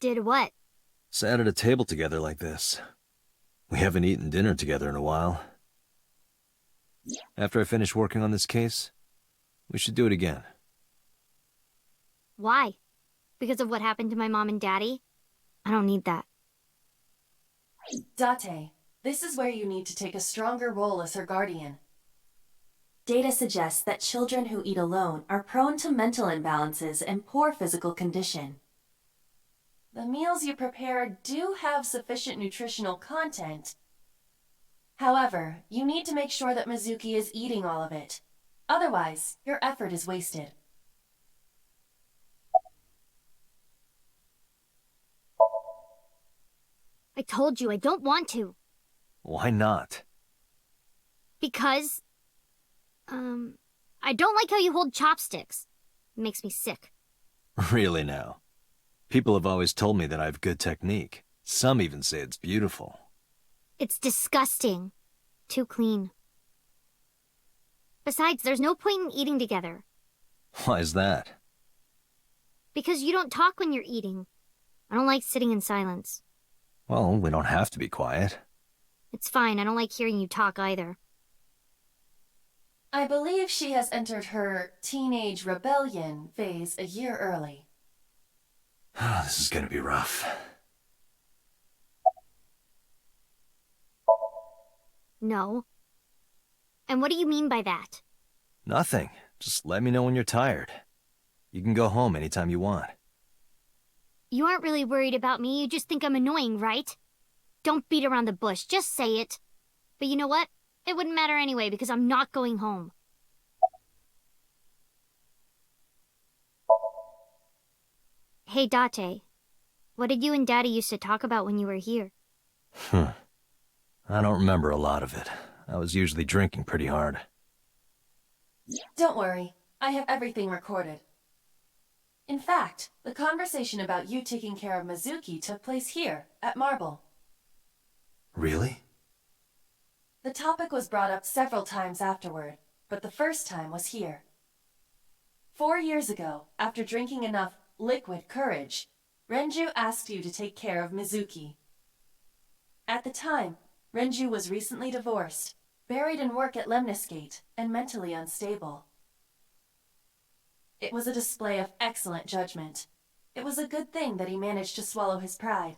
Did what? Sat at a table together like this. We haven't eaten dinner together in a while. After I finish working on this case, we should do it again. Why? Because of what happened to my mom and daddy? I don't need that. Date, this is where you need to take a stronger role as her guardian. Data suggests that children who eat alone are prone to mental imbalances and poor physical condition. The meals you prepare do have sufficient nutritional content. However, you need to make sure that Mizuki is eating all of it. Otherwise, your effort is wasted. I told you I don't want to. Why not? Because... I don't like how you hold chopsticks. It makes me sick. Really now. People have always told me that I have good technique. Some even say it's beautiful. It's disgusting. Too clean. Besides, there's no point in eating together. Why is that? Because you don't talk when you're eating. I don't like sitting in silence. Well, we don't have to be quiet. It's fine, I don't like hearing you talk either. I believe she has entered her teenage rebellion phase a year early. This is gonna be rough. No. And what do you mean by that? Nothing. Just let me know when you're tired. You can go home anytime you want. You aren't really worried about me, you just think I'm annoying, right? Don't beat around the bush, just say it. But you know what? It wouldn't matter anyway, because I'm not going home. Hey, Date. What did you and Daddy used to talk about when you were here? I don't remember a lot of it. I was usually drinking pretty hard. Don't worry, I have everything recorded. In fact, the conversation about you taking care of Mizuki took place here, at Marble. Really? The topic was brought up several times afterward, but the first time was here. 4 years ago, after drinking enough liquid courage, Renju asked you to take care of Mizuki. At the time, Renju was recently divorced, buried in work at Lemniscate, and mentally unstable. It was a display of excellent judgment. It was a good thing that he managed to swallow his pride.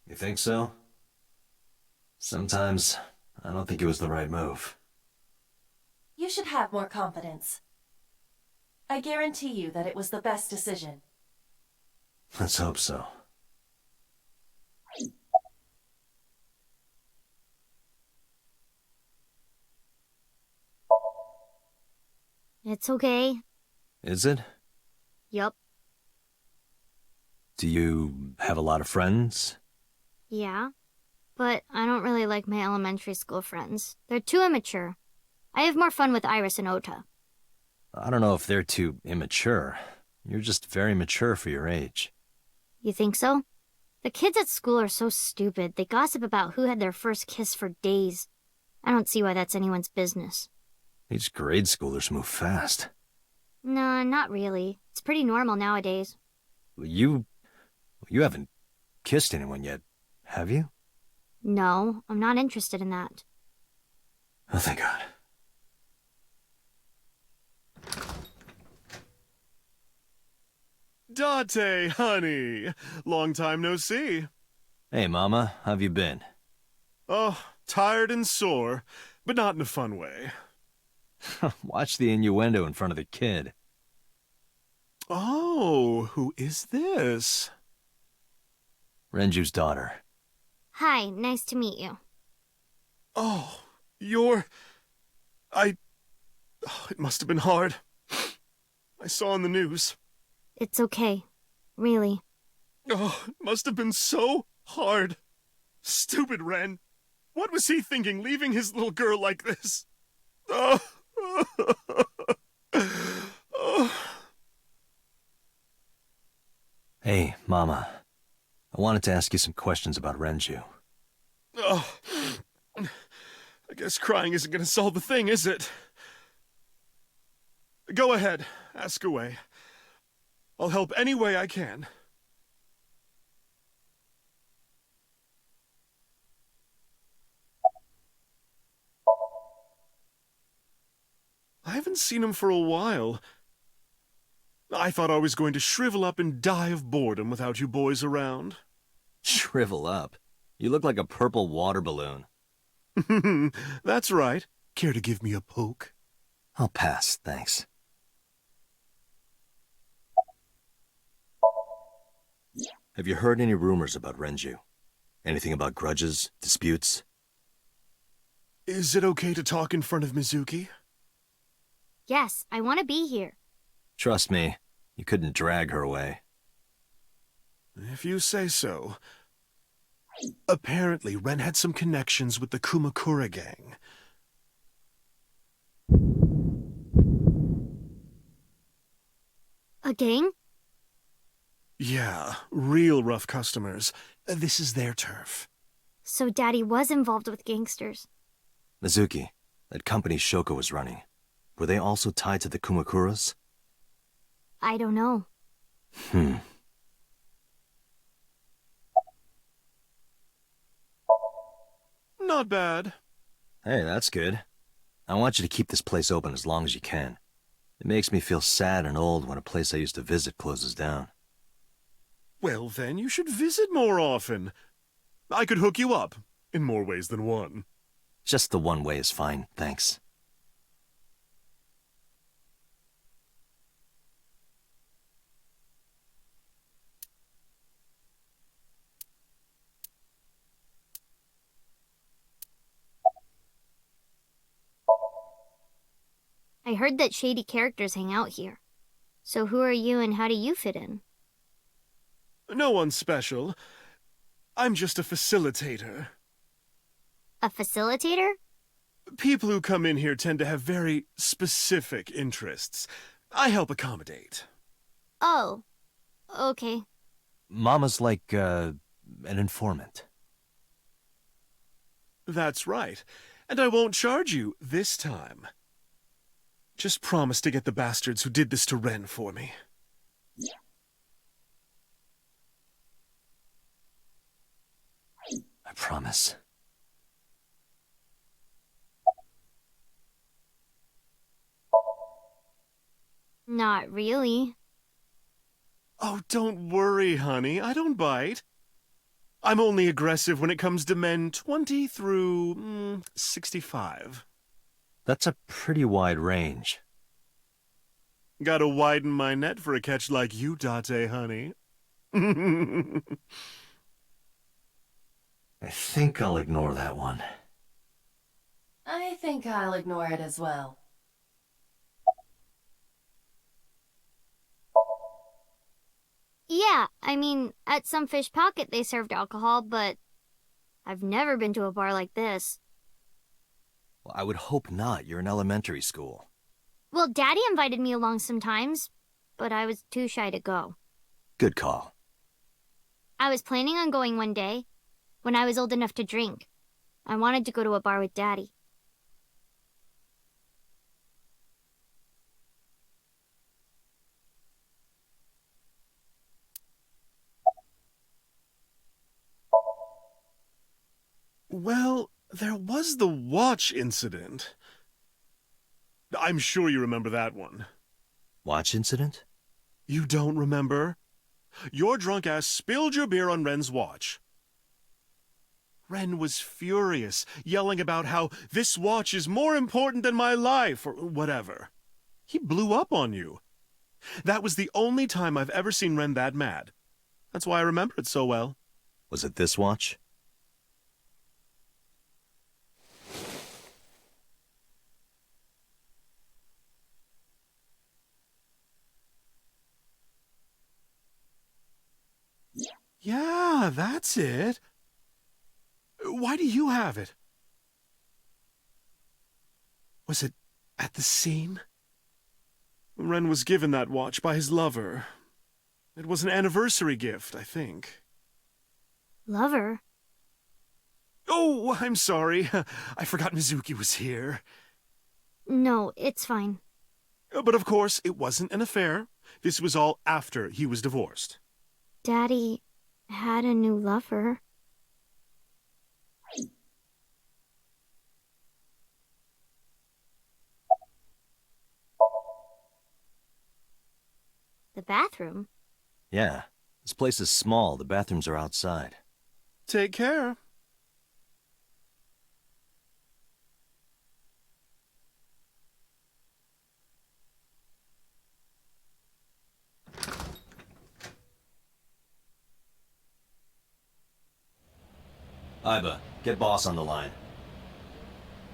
You think so? Sometimes, I don't think it was the right move. You should have more confidence. I guarantee you that it was the best decision. Let's hope so. It's okay. Is it? Yup. Do you have a lot of friends? Yeah. But I don't really like my elementary school friends. They're too immature. I have more fun with Iris and Ota. I don't know if they're too immature. You're just very mature for your age. You think so? The kids at school are so stupid. They gossip about who had their first kiss for days. I don't see why that's anyone's business. These grade schoolers move fast. Nah, not really. It's pretty normal nowadays. You haven't kissed anyone yet, have you? No, I'm not interested in that. Oh, thank God. Date, honey. Long time no see. Hey, Mama, how have you been? Oh, tired and sore, but not in a fun way. Watch the innuendo in front of the kid. Oh, who is this? Renju's daughter. Hi, nice to meet you. Oh, you're... Oh, it must have been hard. I saw on the news. It's okay. Really. Oh, it must have been so hard. Stupid Ren. What was he thinking, leaving his little girl like this? Oh. Oh. Hey, Mama. I wanted to ask you some questions about Renju. Oh. I guess crying isn't going to solve the thing, is it? Go ahead. Ask away. I'll help any way I can. haven't seen him for a while. I thought I was going to shrivel up and die of boredom without you boys around. Shrivel up. You look like a purple water balloon. That's right. Care to give me a poke? I'll pass, thanks. Have you heard any rumors about Renju? Anything about grudges, disputes? Is it okay to talk in front of Mizuki? Yes, I want to be here. Trust me, you couldn't drag her away. If you say so. Apparently, Ren had some connections with the Kumakura gang. A gang? Yeah, real rough customers. This is their turf. So Daddy was involved with gangsters. Mizuki, that company Shoko was running, were they also tied to the Kumakuras? I don't know. Not bad. Hey, that's good. I want you to keep this place open as long as you can. It makes me feel sad and old when a place I used to visit closes down. Well, then you should visit more often. I could hook you up, in more ways than one. Just the one way is fine, thanks. I heard that shady characters hang out here. So who are you and how do you fit in? No one special. I'm just a facilitator. A facilitator? People who come in here tend to have very specific interests. I help accommodate. Oh, okay. Mama's like, an informant. That's right. And I won't charge you this time. Just promise to get the bastards who did this to Ren for me. I promise. Not really. Oh, don't worry, honey. I don't bite. I'm only aggressive when it comes to men 20 through 65. That's a pretty wide range. Gotta widen my net for a catch like you, Date, honey. I think I'll ignore that one. I think I'll ignore it as well. Yeah, I mean, at some fish pocket they served alcohol, but I've never been to a bar like this. Well, I would hope not. You're in elementary school. Well, Daddy invited me along sometimes, but I was too shy to go. Good call. I was planning on going one day, when I was old enough to drink. I wanted to go to a bar with Daddy. Well, there was the watch incident. I'm sure you remember that one. Watch incident? You don't remember? Your drunk ass spilled your beer on Ren's watch. Ren was furious, yelling about how this watch is more important than my life, or whatever. He blew up on you. That was the only time I've ever seen Ren that mad. That's why I remember it so well. Was it this watch? Yeah, that's it. Why do you have it? Was it at the scene? Ren was given that watch by his lover. It was an anniversary gift, I think. Lover? Oh, I'm sorry. I forgot Mizuki was here. No, it's fine. But of course, it wasn't an affair. This was all after he was divorced. Daddy had a new lover. The bathroom? Yeah. This place is small. The bathrooms are outside. Take care. Iba, get boss on the line.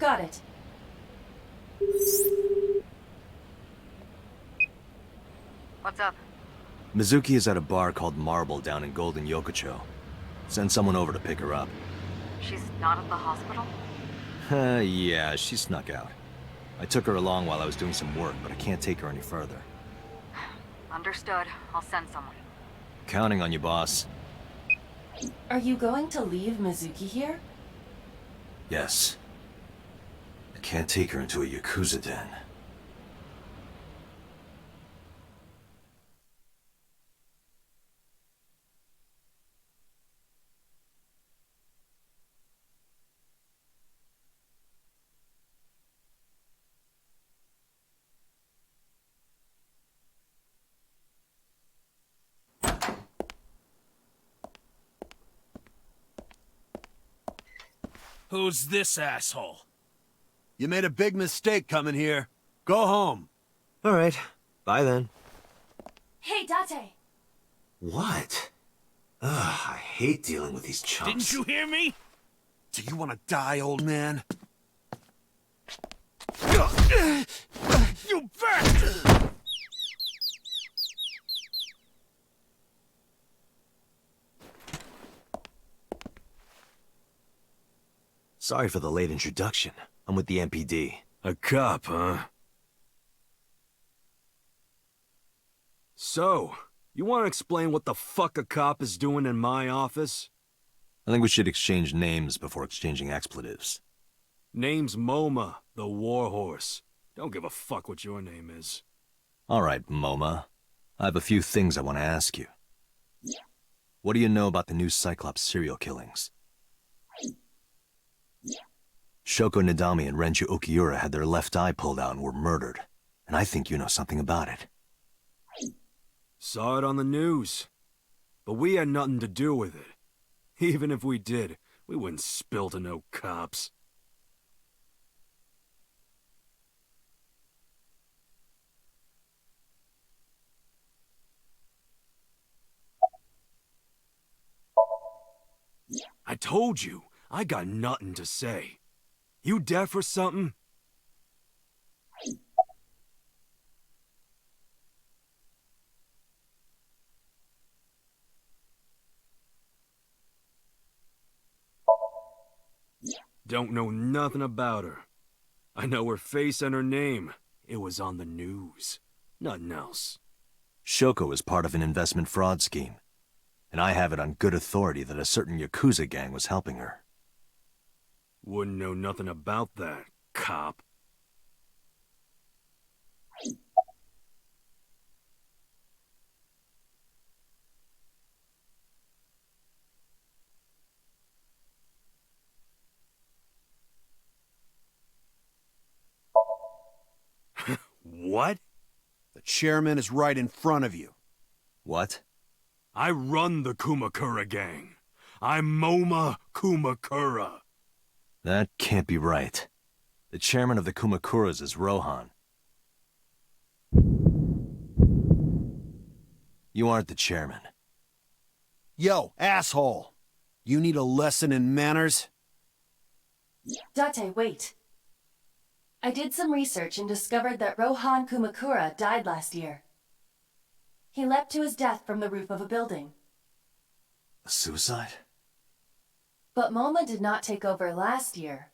Got it. What's up? Mizuki is at a bar called Marble down in Golden Yokocho. Send someone over to pick her up. She's not at the hospital? Yeah, she snuck out. I took her along while I was doing some work, but I can't take her any further. Understood. I'll send someone. Counting on you, boss. Are you going to leave Mizuki here? Yes. I can't take her into a Yakuza den. Who's this asshole? You made a big mistake coming here. Go home. All right. Bye then. Hey, Date! What? Ugh, I hate dealing with these chumps. Didn't you hear me? Do you want to die, old man? You bastard! Sorry for the late introduction. I'm with the MPD. A cop, huh? So, you want to explain what the fuck a cop is doing in my office? I think we should exchange names before exchanging expletives. Name's MoMA, the Warhorse. Don't give a fuck what your name is. All right, MoMA. I have a few things I want to ask you. What do you know about the new Cyclops serial killings? Shoko Nadami and Renju Okiura had their left eye pulled out and were murdered. And I think you know something about it. Saw it on the news. But we had nothing to do with it. Even if we did, we wouldn't spill to no cops. I told you, I got nothing to say. You deaf or something? Don't know nothing about her. I know her face and her name. It was on the news. Nothing else. Shoko is part of an investment fraud scheme. And I have it on good authority that a certain Yakuza gang was helping her. Wouldn't know nothing about that, cop. What? The chairman is right in front of you. What? I run the Kumakura gang. I'm MoMA Kumakura. That can't be right. The chairman of the Kumakuras is Rohan. You aren't the chairman. Yo, asshole! You need a lesson in manners? Date, wait. I did some research and discovered that Rohan Kumakura died last year. He leapt to his death from the roof of a building. A suicide? But MoMA did not take over last year.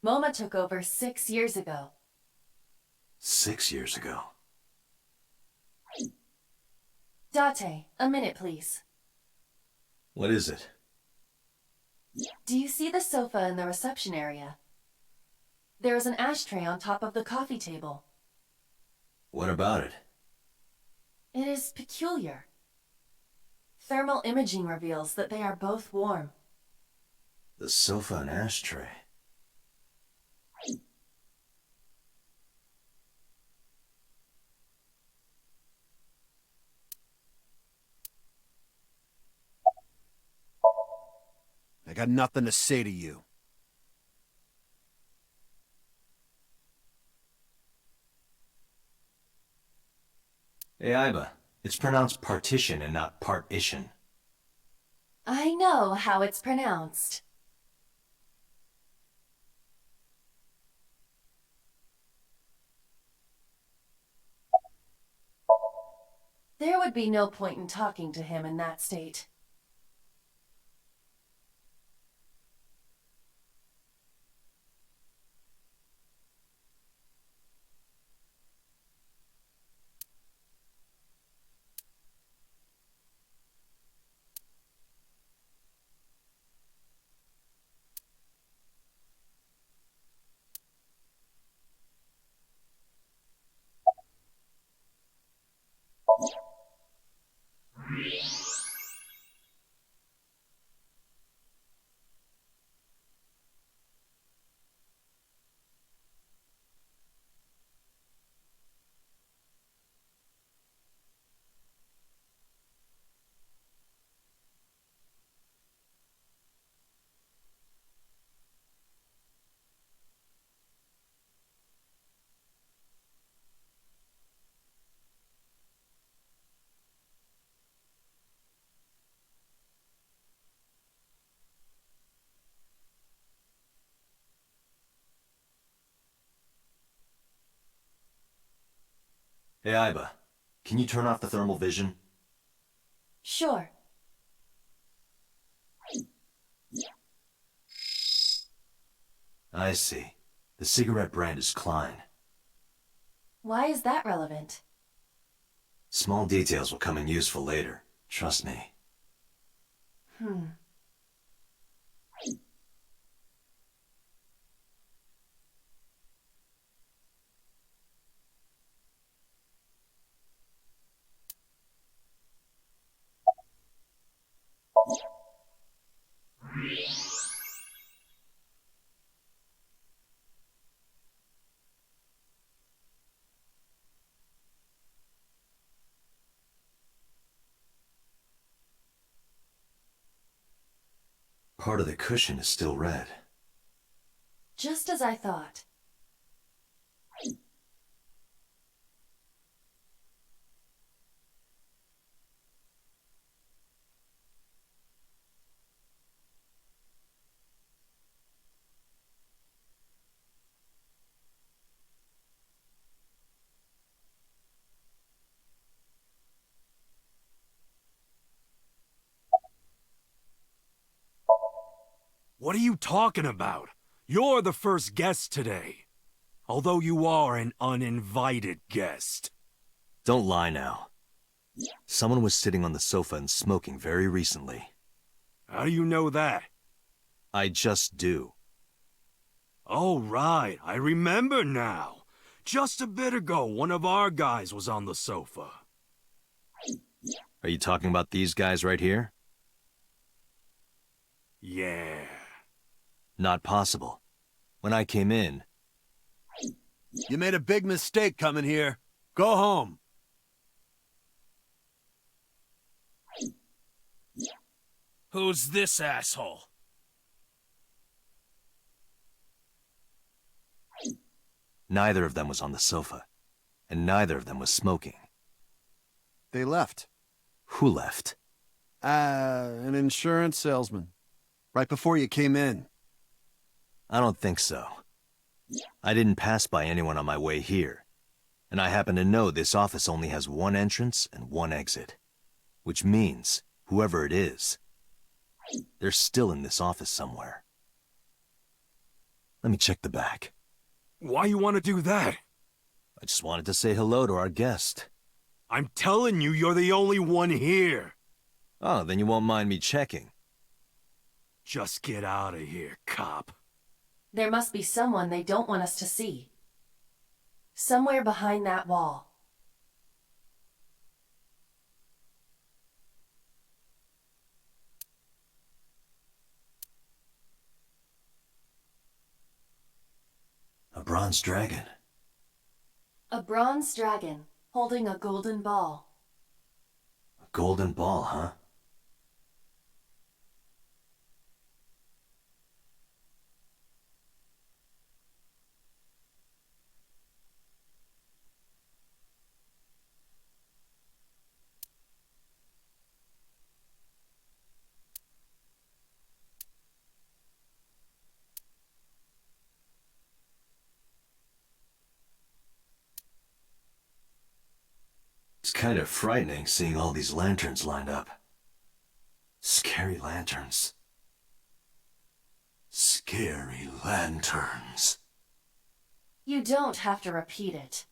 MoMA took over 6 years ago. 6 years ago. Date, a minute, please. What is it? Do you see the sofa in the reception area? There is an ashtray on top of the coffee table. What about it? It is peculiar. Thermal imaging reveals that they are both warm. The sofa and ashtray. Hey, I got nothing to say to you. Hey, Iba. It's pronounced partition and not partition. I know how it's pronounced. There would be no point in talking to him in that state. Hey, Iba. Can you turn off the thermal vision? Sure. I see. The cigarette brand is Klein. Why is that relevant? Small details will come in useful later. Trust me. Part of the cushion is still red. Just as I thought. What are you talking about? You're the first guest today. Although you are an uninvited guest. Don't lie now. Someone was sitting on the sofa and smoking very recently. How do you know that? I just do. Oh, right. I remember now. Just a bit ago, one of our guys was on the sofa. Are you talking about these guys right here? Yeah. Not possible. When I came in, You made a big mistake coming here. Go home. Who's this asshole? neither of them was on the sofa, and neither of them was smoking. They left. Who left? An insurance salesman. Right before you came in. I don't think so. I didn't pass by anyone on my way here, and I happen to know this office only has one entrance and one exit. Which means, whoever it is, they're still in this office somewhere. Let me check the back. Why you want to do that? I just wanted to say hello to our guest. I'm telling you, you're the only one here. Oh, then you won't mind me checking. Just get out of here, cop. There must be someone they don't want us to see. Somewhere behind that wall. A bronze dragon. A bronze dragon holding a golden ball. A golden ball, huh? kind of frightening seeing all these lanterns lined up. Scary lanterns. Scary lanterns. You don't have to repeat it.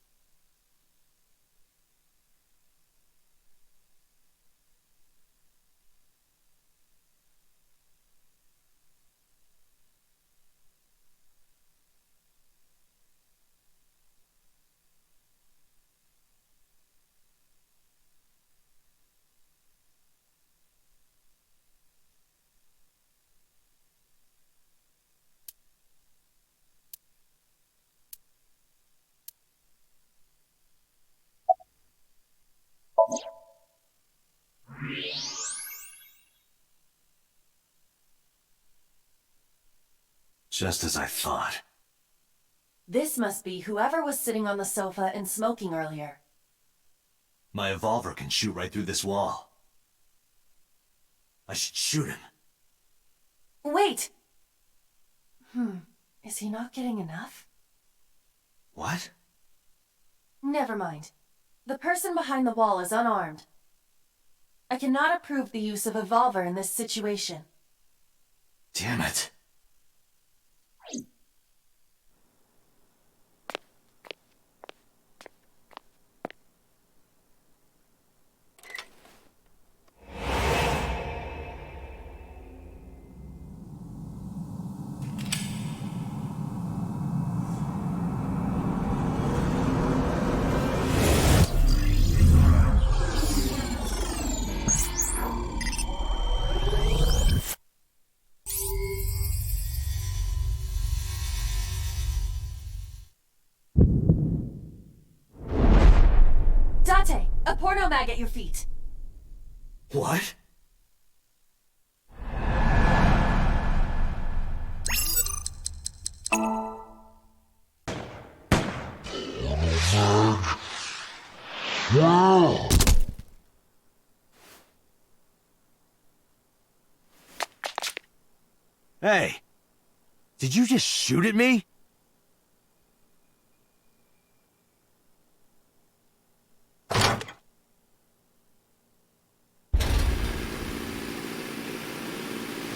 Just as I thought. This must be whoever was sitting on the sofa and smoking earlier. My evolver can shoot right through this wall. I should shoot him. Wait! Is he not getting enough? What? Never mind. The person behind the wall is unarmed. I cannot approve the use of evolver in this situation. Damn it. Date, a porno mag at your feet. What? Hey! Did you just shoot at me?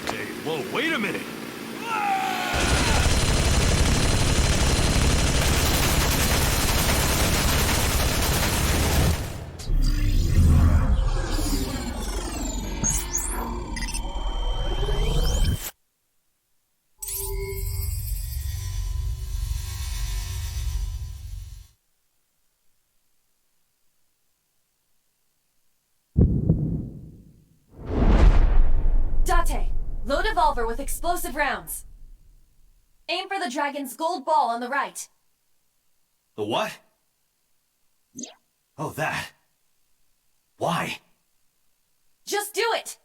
Hey, whoa, wait a minute! Date, load evolver with explosive rounds. Aim for the dragon's gold ball on the right. The what? Oh, that. Why? Just do it!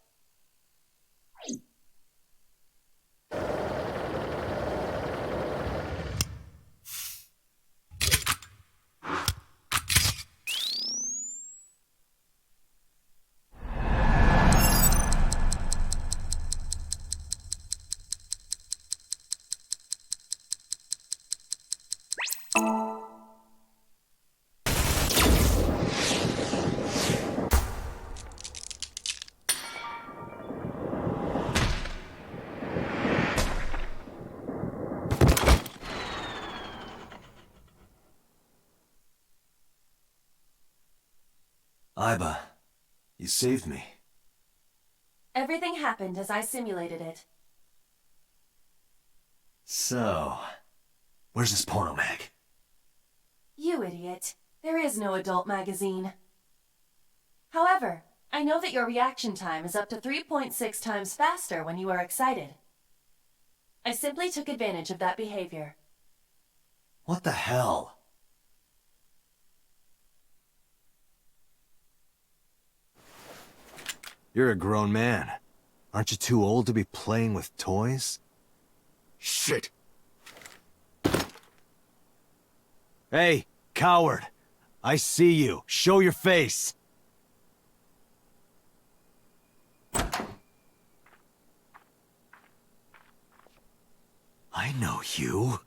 Iba, you saved me. Everything happened as I simulated it. So, where's this porno mag? You idiot. There is no adult magazine. However, I know that your reaction time is up to 3.6 times faster when you are excited. I simply took advantage of that behavior. What the hell? You're a grown man. Aren't you too old to be playing with toys? Shit! Hey, coward! I see you. Show your face! I know you.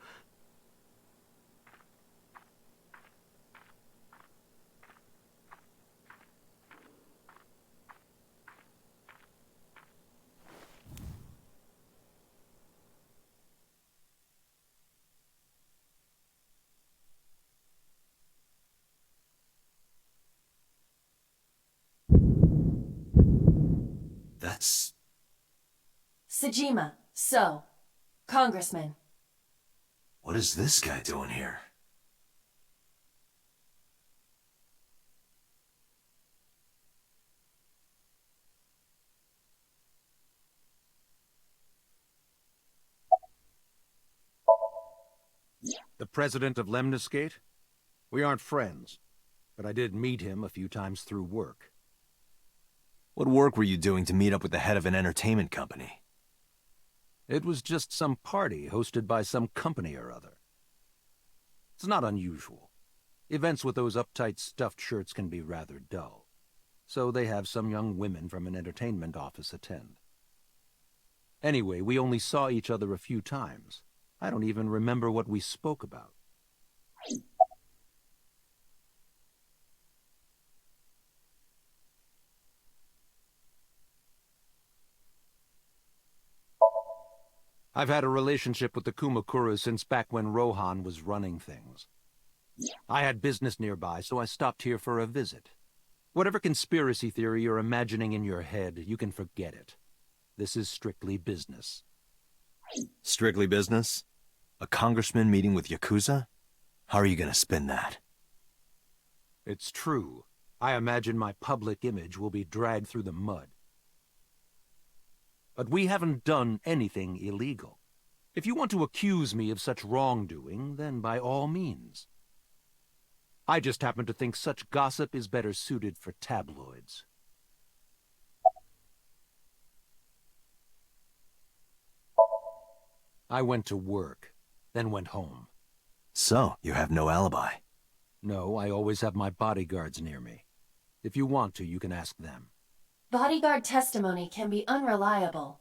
That's... Sejima, so, Congressman. What is this guy doing here? The president of Lemniscate? We aren't friends, but I did meet him a few times through work. What work were you doing to meet up with the head of an entertainment company? It was just some party hosted by some company or other. It's not unusual. Events with those uptight stuffed shirts can be rather dull, so they have some young women from an entertainment office attend. Anyway, we only saw each other a few times. I don't even remember what we spoke about. I've had a relationship with the Kumakuras since back when Rohan was running things. I had business nearby, so I stopped here for a visit. Whatever conspiracy theory you're imagining in your head, you can forget it. This is strictly business. Strictly business? A congressman meeting with Yakuza? How are you gonna spin that? It's true. I imagine my public image will be dragged through the mud. But we haven't done anything illegal. If you want to accuse me of such wrongdoing, then by all means. I just happen to think such gossip is better suited for tabloids. I went to work, then went home. So, you have no alibi? No, I always have my bodyguards near me. If you want to, you can ask them. Bodyguard testimony can be unreliable.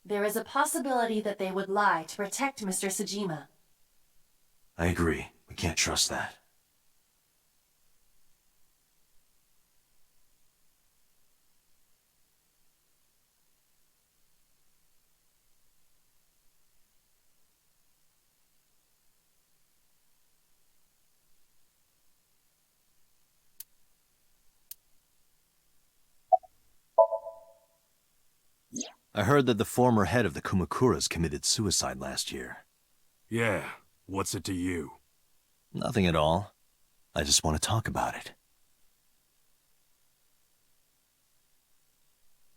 There is a possibility that they would lie to protect Mr. Sejima. I agree. We can't trust that. I heard that the former head of the Kumakuras committed suicide last year. Yeah, what's it to you? Nothing at all. I just want to talk about it.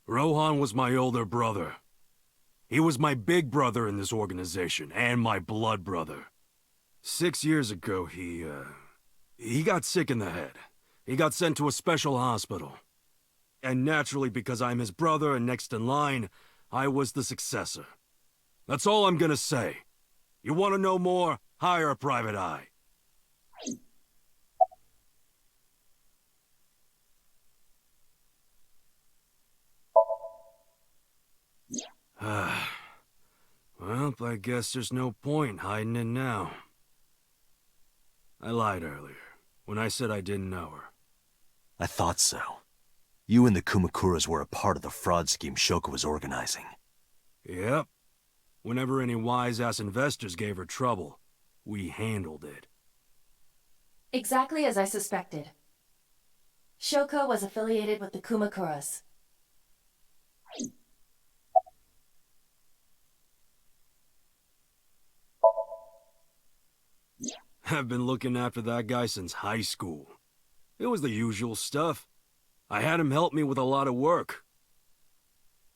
Rohan was my older brother. He was my big brother in this organization, and my blood brother. 6 years ago, he got sick in the head. He got sent to a special hospital. And naturally, because I'm his brother and next in line, I was the successor. That's all I'm gonna say. You want to know more? Hire a private eye. Well, I guess there's no point hiding it now. I lied earlier, when I said I didn't know her. I thought so. You and the Kumakuras were a part of the fraud scheme Shoko was organizing. Yep. Whenever any wise-ass investors gave her trouble, we handled it. Exactly as I suspected. Shoko was affiliated with the Kumakuras. I've been looking after that guy since high school. It was the usual stuff. I had him help me with a lot of work.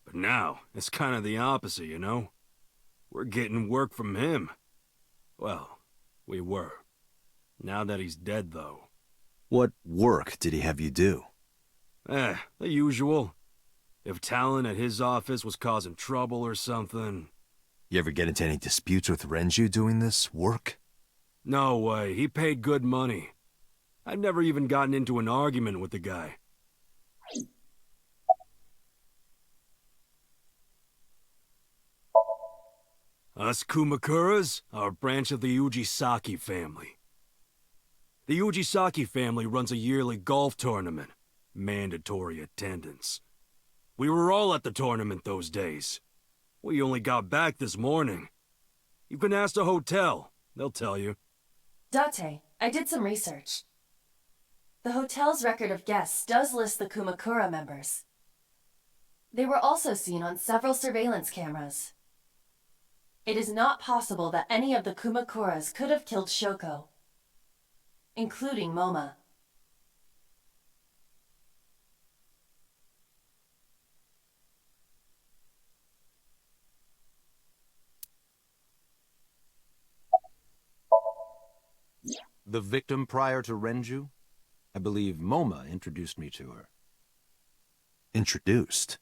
But now, it's kind of the opposite, you know? We're getting work from him. Well, we were. Now that he's dead, though. What work did he have you do? The usual. If talent at his office was causing trouble or something... You ever get into any disputes with Renju doing this work? No way, he paid good money. I've never even gotten into an argument with the guy. Us Kumakuras are a branch of the Ujisaki family. The Ujisaki family runs a yearly golf tournament. Mandatory attendance. We were all at the tournament those days. We only got back this morning. You can ask the hotel. They'll tell you. Date, I did some research. The hotel's record of guests does list the Kumakura members. They were also seen on several surveillance cameras. It is not possible that any of the Kumakuras could have killed Shoko, including Moma. The victim prior to Renju? I believe Moma introduced me to her. Introduced?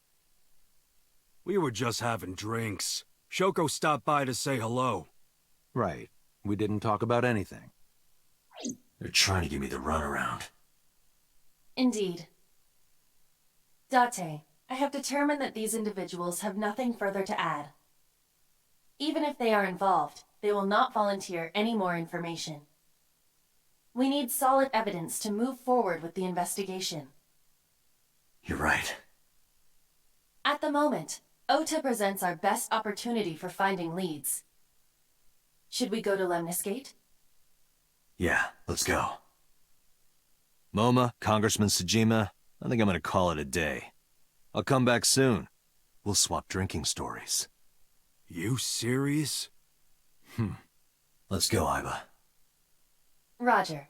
We were just having drinks. Shoko stopped by to say hello. Right. We didn't talk about anything. They're trying to give me the runaround. Indeed. Date, I have determined that these individuals have nothing further to add. Even if they are involved, they will not volunteer any more information. We need solid evidence to move forward with the investigation. You're right. At the moment, Ota presents our best opportunity for finding leads. Should we go to Lemniscate? Yeah, let's go. Moma, Congressman Tsujima, I think I'm gonna call it a day. I'll come back soon. We'll swap drinking stories. You serious? Let's go, Aiba. Roger.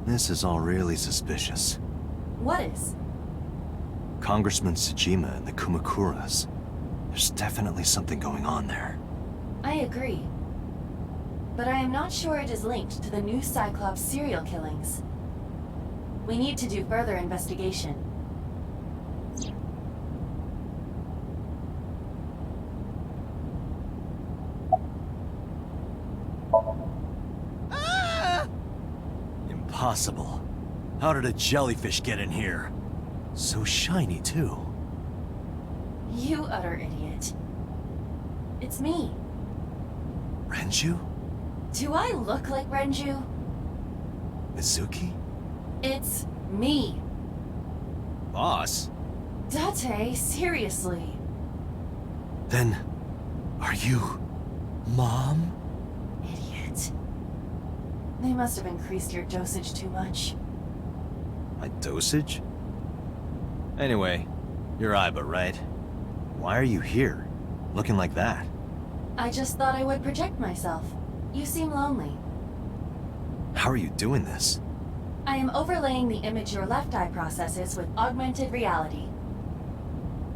This is all really suspicious. What is? Congressman Tsujima and the Kumakuras. There's definitely something going on there. I agree. But I am not sure it is linked to the new Cyclops serial killings. We need to do further investigation. Impossible. How did a jellyfish get in here? So shiny, too. You utter idiot. It's me. Renju? Do I look like Renju? Mizuki? It's me. Boss? Date, seriously. Then, are you... Mom? Idiot. They must have increased your dosage too much. My dosage? Anyway, you're Aiba, right? Why are you here? Looking like that? I just thought I would project myself. You seem lonely. How are you doing this? I am overlaying the image your left eye processes with augmented reality.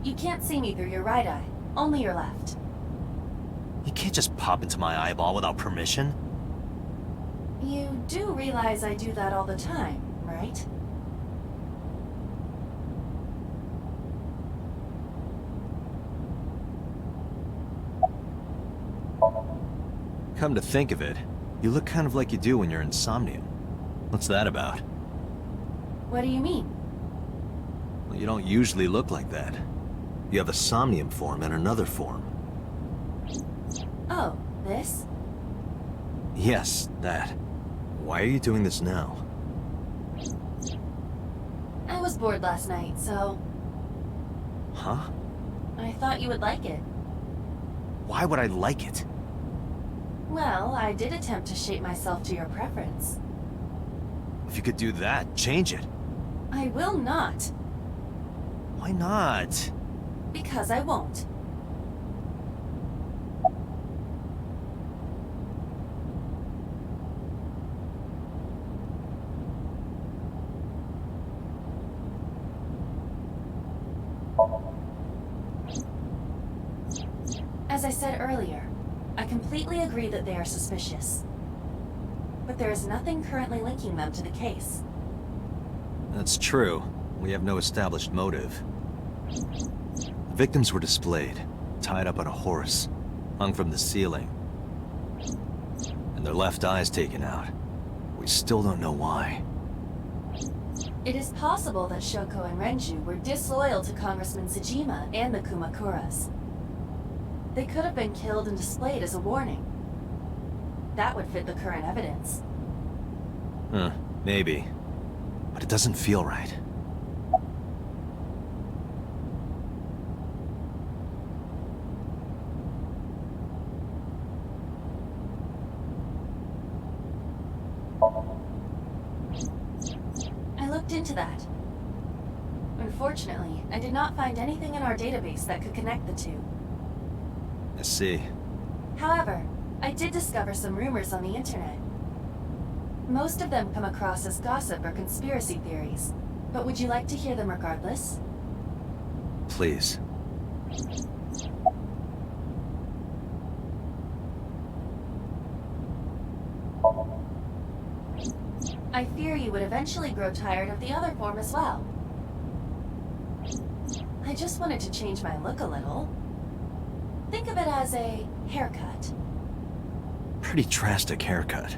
You can't see me through your right eye, only your left. You can't just pop into my eyeball without permission. You do realize I do that all the time, right? Come to think of it, you look kind of like you do when you're in Somnium. What's that about? What do you mean? Well, you don't usually look like that. You have a Somnium form and another form. Oh, this? Yes, that. Why are you doing this now? I was bored last night, so Huh? I thought you would like it. Why would I like it? Well, I did attempt to shape myself to your preference. If you could do that, change it. I will not, Why not? because I won't. As I said earlier, I completely agree that they are suspicious. But there is nothing currently linking them to the case. That's true. We have no established motive. The victims were displayed, tied up on a horse, hung from the ceiling, and their left eyes taken out. We still don't know why. It is possible that Shoko and Renju were disloyal to Congressman Tsujima and the Kumakuras. They could have been killed and displayed as a warning. That would fit the current evidence. Maybe. But it doesn't feel right. I looked into that. Unfortunately, I did not find anything in our database that could connect the two. I see. However, I did discover some rumors on the internet. Most of them come across as gossip or conspiracy theories, but would you like to hear them regardless? Please. I fear you would eventually grow tired of the other form as well. I just wanted to change my look a little. Think of it as a haircut. Pretty drastic haircut.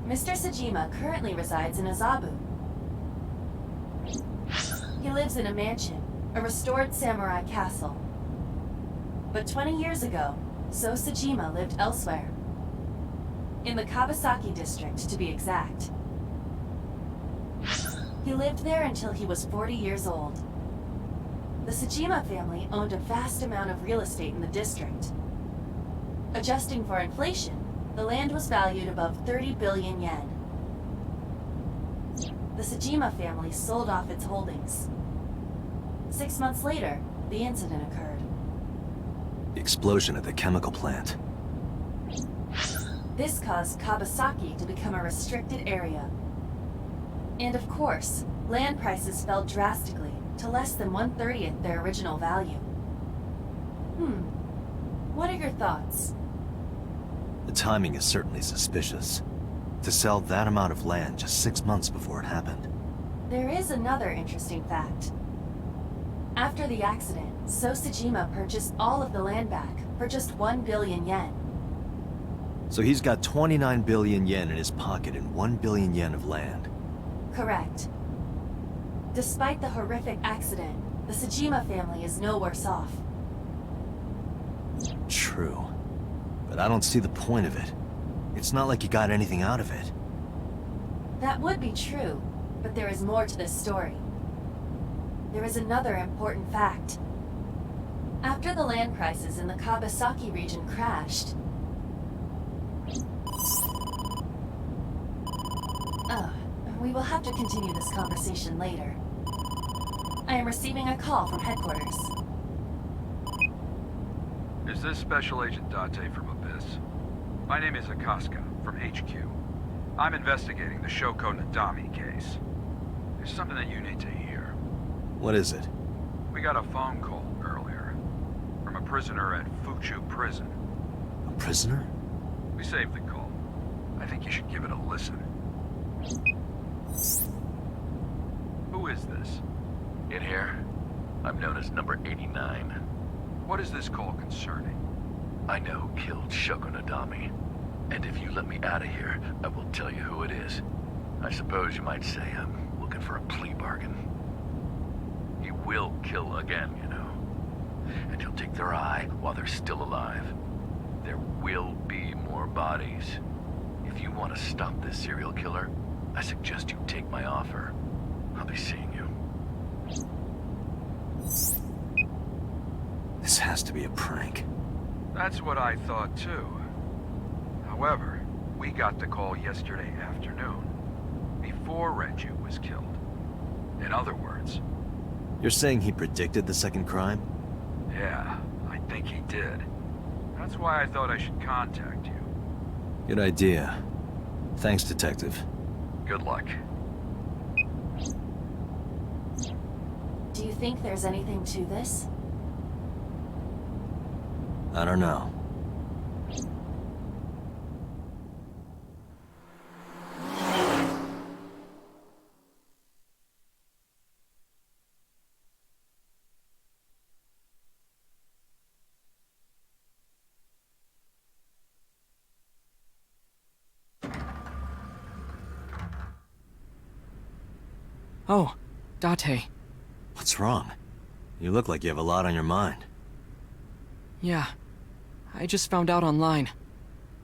Mr. Sajima currently resides in Azabu. He lives in a mansion, a restored samurai castle. But 20 years ago, So Sajima lived elsewhere. In the Kawasaki district, to be exact. He lived there until he was 40 years old. The Sajima family owned a vast amount of real estate in the district. Adjusting for inflation, the land was valued above 30 billion yen. The Sajima family sold off its holdings. 6 months later, the incident occurred. The explosion at the chemical plant. This caused Kawasaki to become a restricted area. And of course, land prices fell drastically to less than 1/30th their original value. What are your thoughts? The timing is certainly suspicious. To sell that amount of land just 6 months before it happened. There is another interesting fact. After the accident, So Sajima purchased all of the land back for just 1 billion yen. So he's got 29 billion yen in his pocket and 1 billion yen of land. Correct. Despite the horrific accident, the Sajima family is no worse off. True. But I don't see the point of it. It's not like you got anything out of it. That would be true, but there is more to this story. There is another important fact. After the land prices in the Kawasaki region crashed... we will have to continue this conversation later. I am receiving a call from headquarters. Is this Special Agent Date from Abyss? My name is Akaska, from HQ. I'm investigating the Shoko Nadami case. There's something that you need to hear. What is it? We got a phone call earlier from a prisoner at Fuchu Prison. A prisoner? We saved the call. I think you should give it a listen. Who is this? In here, I'm known as number 89. What is this call concerning? I know who killed Shoko Nadami. And if you let me out of here, I will tell you who it is. I suppose you might say I'm looking for a plea bargain. He will kill again, you know. And he'll take their eye while they're still alive. There will be more bodies. If you want to stop this serial killer, I suggest you take my offer. I'll be seeing you. This has to be a prank. That's what I thought too. However, we got the call yesterday afternoon, before Renju was killed. In other words... You're saying he predicted the second crime? Yeah, I think he did. That's why I thought I should contact you. Good idea. Thanks, Detective. Good luck. Do you think there's anything to this? I don't know. Oh, Date. What's wrong? You look like you have a lot on your mind. Yeah. I just found out online.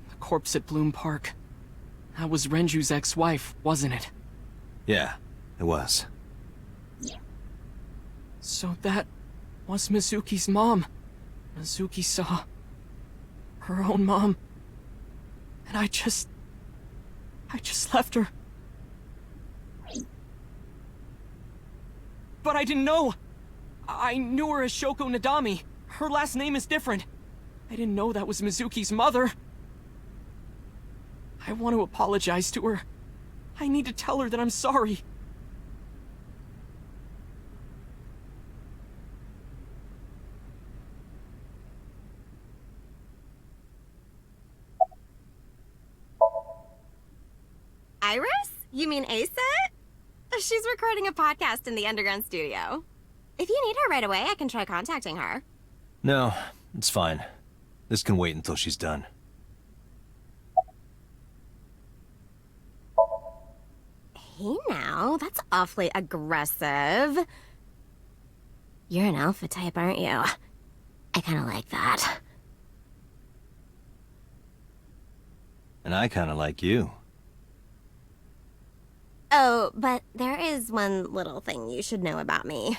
The corpse at Bloom Park. That was Renju's ex-wife, wasn't it? Yeah, it was. So that was Mizuki's mom. Mizuki saw her own mom. And I just left her. But I didn't know. I knew her as Shoko Nadami. Her last name is different. I didn't know that was Mizuki's mother. I want to apologize to her. I need to tell her that I'm sorry. Iris? You mean Asa? She's recording a podcast in the underground studio. If you need her right away, I can try contacting her. No, it's fine. This can wait until she's done. Hey now, that's awfully aggressive. You're an alpha type, aren't you? I kinda like that. And I kinda like you. Oh, but there is one little thing you should know about me.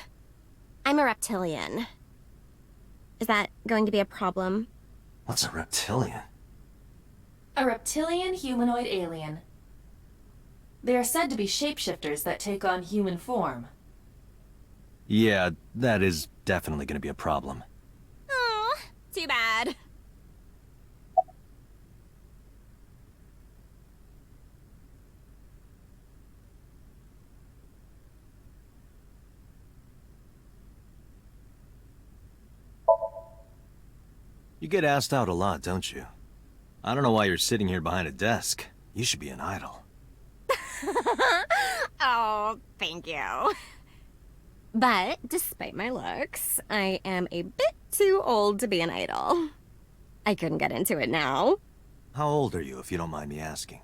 I'm a reptilian. Is that going to be a problem? What's a reptilian? A reptilian humanoid alien. They are said to be shapeshifters that take on human form. Yeah, that is definitely gonna be a problem. Oh, too bad. You get asked out a lot, don't you? I don't know why you're sitting here behind a desk. You should be an idol. Oh, thank you. But despite my looks, I am a bit too old to be an idol. I couldn't get into it now. How old are you, if you don't mind me asking?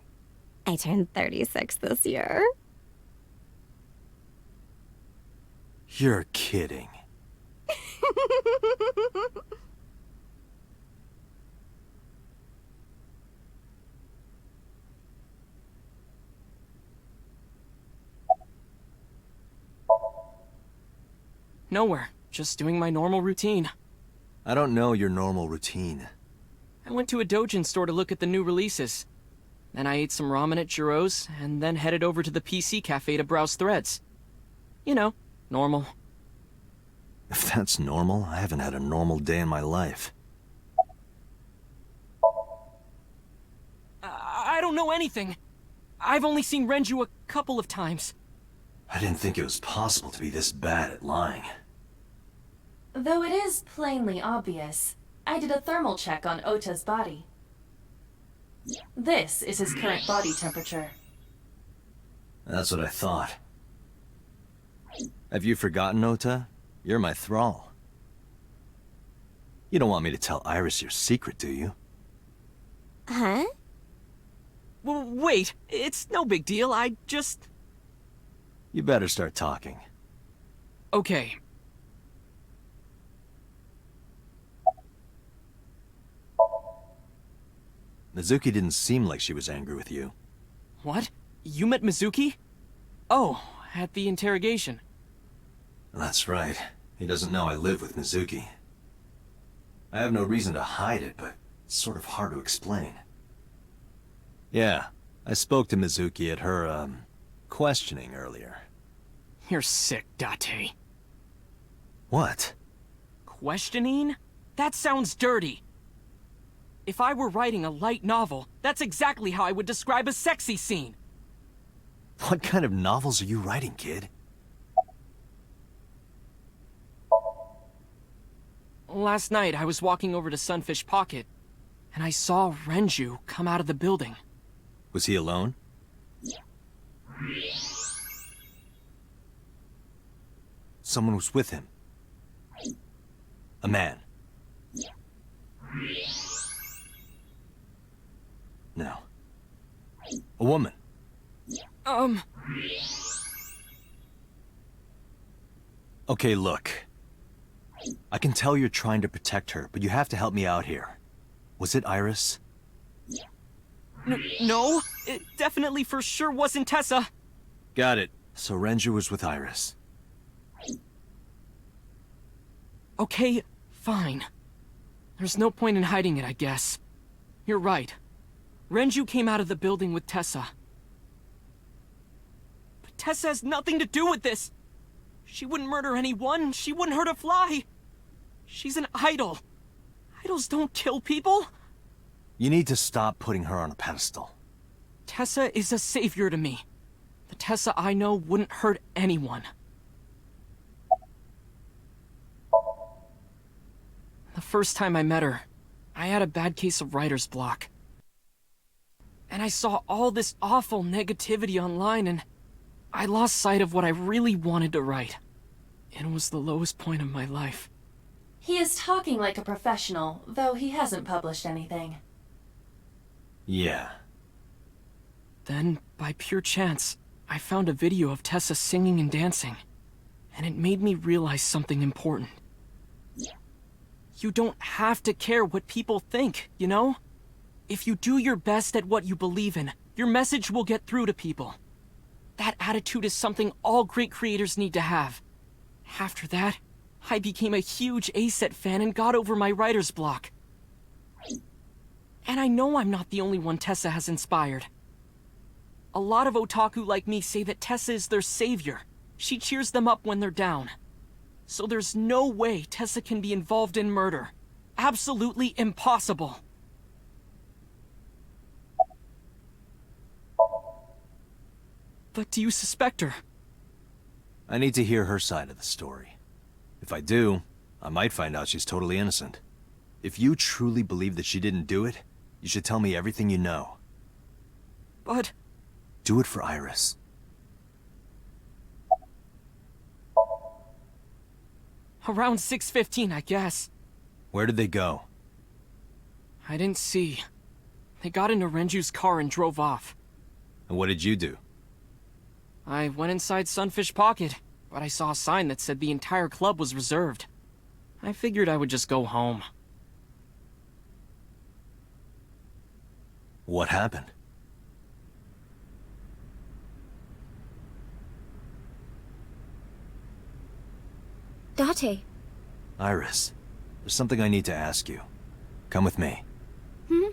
I turned 36 this year. You're kidding. Nowhere. Just doing my normal routine. I don't know your normal routine. I went to a doujin store to look at the new releases. Then I ate some ramen at Jiro's, and then headed over to the PC cafe to browse threads. You know, normal. If that's normal, I haven't had a normal day in my life. I don't know anything. I've only seen Renju a couple of times. I didn't think it was possible to be this bad at lying. Though it is plainly obvious, I did a thermal check on Ota's body. This is his current body temperature. That's what I thought. Have you forgotten, Ota? You're my thrall. You don't want me to tell Iris your secret, do you? Huh? Well, wait, it's no big deal. I just... You better start talking. Okay. Mizuki didn't seem like she was angry with you. What? You met Mizuki? Oh, at the interrogation. That's right. He doesn't know I live with Mizuki. I have no reason to hide it, but it's sort of hard to explain. Yeah, I spoke to Mizuki at her, questioning earlier. You're sick, Date. What? Questioning? That sounds dirty. If I were writing a light novel, that's exactly how I would describe a sexy scene. What kind of novels are you writing, kid? Last night, I was walking over to Sunfish Pocket, and I saw Renju come out of the building. Was he alone? Someone was with him. A man. No. A woman. Okay, look. I can tell you're trying to protect her, but you have to help me out here. Was it Iris? No, it definitely for sure wasn't Tessa. Got it. So Renju was with Iris. Okay, fine. There's no point in hiding it, I guess. You're right. Renju came out of the building with Tessa. But Tessa has nothing to do with this. She wouldn't murder anyone. She wouldn't hurt a fly. She's an idol. Idols don't kill people. You need to stop putting her on a pedestal. Tessa is a savior to me. The Tessa I know wouldn't hurt anyone. The first time I met her, I had a bad case of writer's block. And I saw all this awful negativity online, and I lost sight of what I really wanted to write. It was the lowest point of my life. He is talking like a professional, though he hasn't published anything. Yeah. Then, by pure chance, I found a video of Tessa singing and dancing, and it made me realize something important. You don't have to care what people think, you know? If you do your best at what you believe in, your message will get through to people. That attitude is something all great creators need to have. After that, I became a huge A-Set fan and got over my writer's block. And I know I'm not the only one Tessa has inspired. A lot of otaku like me say that Tessa is their savior. She cheers them up when they're down. So there's no way Tessa can be involved in murder. Absolutely impossible. But do you suspect her? I need to hear her side of the story. If I do, I might find out she's totally innocent. If you truly believe that she didn't do it, you should tell me everything you know. But... Do it for Iris. Around 6:15, I guess. Where did they go? I didn't see. They got into Renju's car and drove off. And what did you do? I went inside Sunfish Pocket, but I saw a sign that said the entire club was reserved. I figured I would just go home. What happened? Date. Iris, there's something I need to ask you. Come with me. Hmm?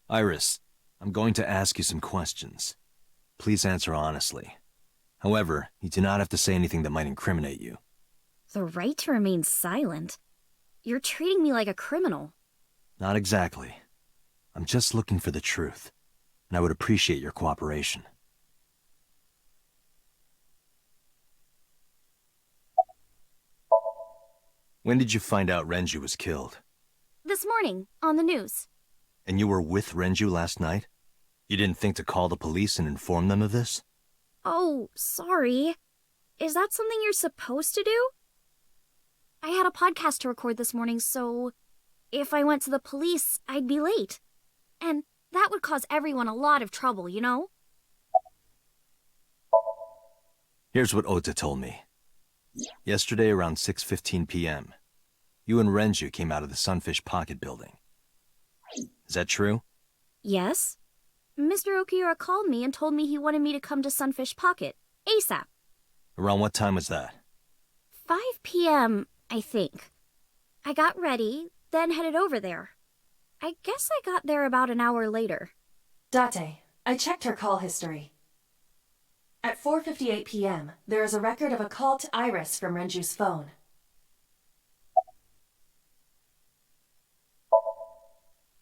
Iris, I'm going to ask you some questions. Please answer honestly. However, you do not have to say anything that might incriminate you. The right to remain silent? You're treating me like a criminal. Not exactly. I'm just looking for the truth, and I would appreciate your cooperation. When did you find out Renju was killed? This morning, on the news. And you were with Renju last night? You didn't think to call the police and inform them of this? Oh, sorry. Is that something you're supposed to do? I had a podcast to record this morning, so if I went to the police, I'd be late. And that would cause everyone a lot of trouble, you know? Here's what Ota told me. Yesterday around 6:15 p.m., you and Renju came out of the Sunfish Pocket building. Is that true? Yes. Mr. Okiura called me and told me he wanted me to come to Sunfish Pocket, ASAP. Around what time was that? 5 p.m., I think. I got ready, then headed over there. I guess I got there about an hour later. Date, I checked her call history. At 4:58 p.m., there is a record of a call to Iris from Renju's phone.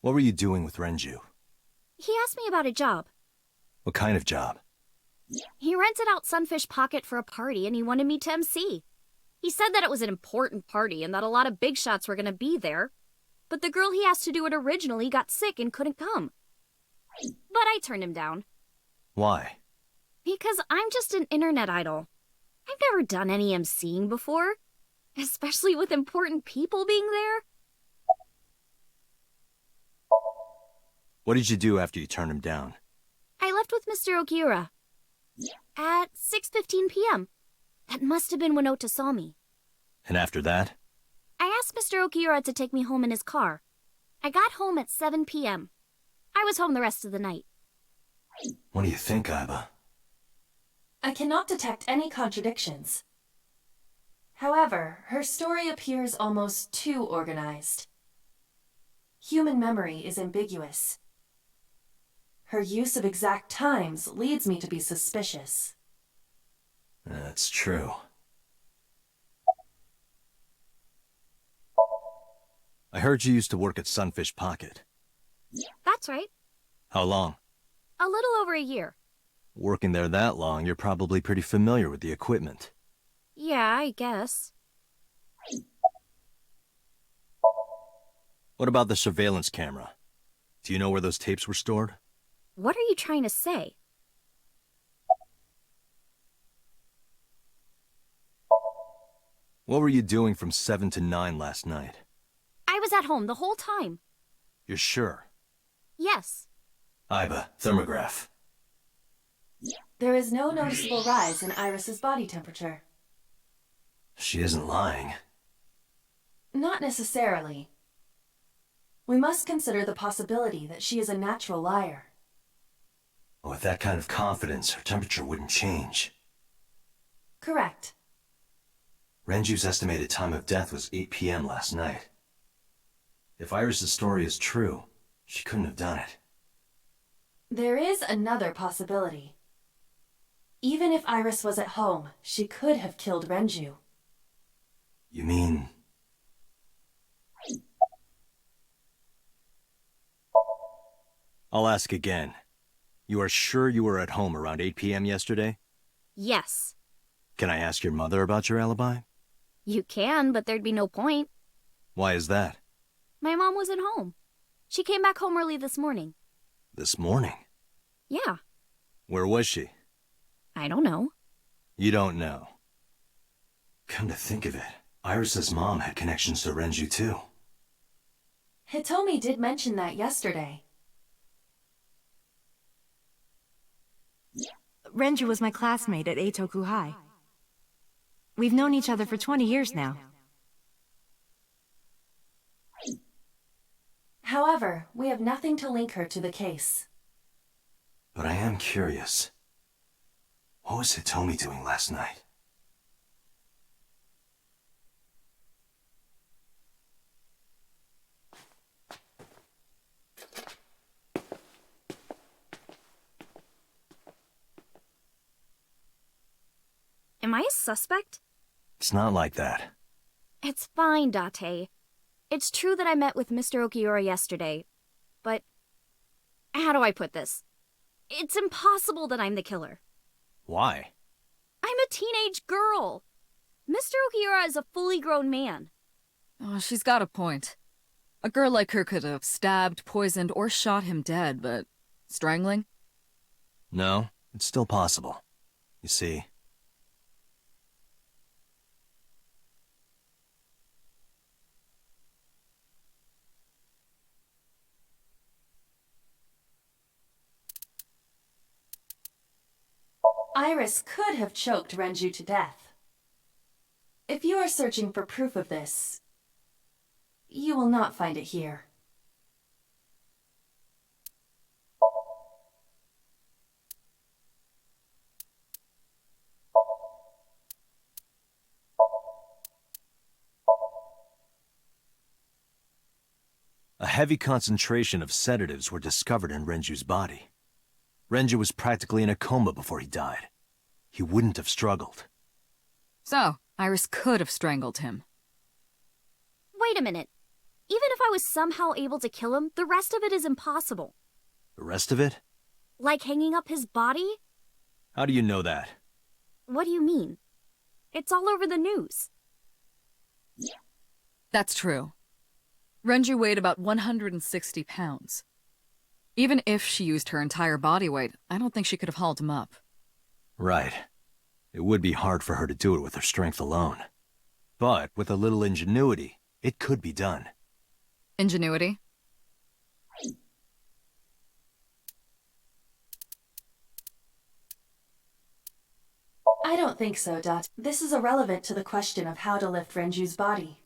What were you doing with Renju? He asked me about a job. What kind of job? He rented out Sunfish Pocket for a party and he wanted me to MC. He said that it was an important party and that a lot of big shots were going to be there. But the girl he asked to do it originally got sick and couldn't come. But I turned him down. Why? Because I'm just an internet idol. I've never done any emceeing before, especially with important people being there. What did you do after you turned him down? I left with Mr. Okiura at 6:15 p.m. That must have been when Ota saw me. And after that? I asked Mr. Okiura to take me home in his car. I got home at 7 p.m. I was home the rest of the night. What do you think, Aiba? I cannot detect any contradictions. However, her story appears almost too organized. Human memory is ambiguous. Her use of exact times leads me to be suspicious. That's true. I heard you used to work at Sunfish Pocket. That's right. How long? A little over a year. Working there that long, you're probably pretty familiar with the equipment. Yeah, I guess. What about the surveillance camera? Do you know where those tapes were stored? What are you trying to say? What were you doing from 7 to 9 last night? I was at home the whole time. You're sure? Yes. Aiba, thermograph. There is no noticeable rise in Iris's body temperature. She isn't lying. Not necessarily. We must consider the possibility that she is a natural liar. With that kind of confidence, her temperature wouldn't change. Correct. Renju's estimated time of death was 8 p.m. last night. If Iris's story is true, she couldn't have done it. There is another possibility. Even if Iris was at home, she could have killed Renju. You mean... I'll ask again. You are sure you were at home around 8 p.m. yesterday? Yes. Can I ask your mother about your alibi? You can, but there'd be no point. Why is that? My mom wasn't home. She came back home early this morning. This morning? Yeah. Where was she? I don't know. You don't know. Come to think of it, Iris's mom had connections to Renju too. Hitomi did mention that yesterday. Renju was my classmate at Eitoku High. We've known each other for 20 years now. However, we have nothing to link her to the case. But I am curious. What was Hitomi doing last night? Am I a suspect? It's not like that. It's fine, Date. It's true that I met with Mr. Okiura yesterday, but how do I put this? It's impossible that I'm the killer. Why? I'm a teenage girl. Mr. Okiura is a fully grown man. Oh, she's got a point. A girl like her could have stabbed, poisoned, or shot him dead, but strangling? No, it's still possible. You see... Iris could have choked Renju to death. If you are searching for proof of this, you will not find it here. A heavy concentration of sedatives were discovered in Renju's body. Renju was practically in a coma before he died. He wouldn't have struggled. So, Iris could have strangled him. Wait a minute. Even if I was somehow able to kill him, the rest of it is impossible. The rest of it? Like hanging up his body? How do you know that? What do you mean? It's all over the news. That's true. Renju weighed about 160 pounds. Even if she used her entire body weight, I don't think she could have hauled him up. Right. It would be hard for her to do it with her strength alone. But with a little ingenuity, it could be done. Ingenuity? I don't think so, Dot. This is irrelevant to the question of how to lift Renju's body.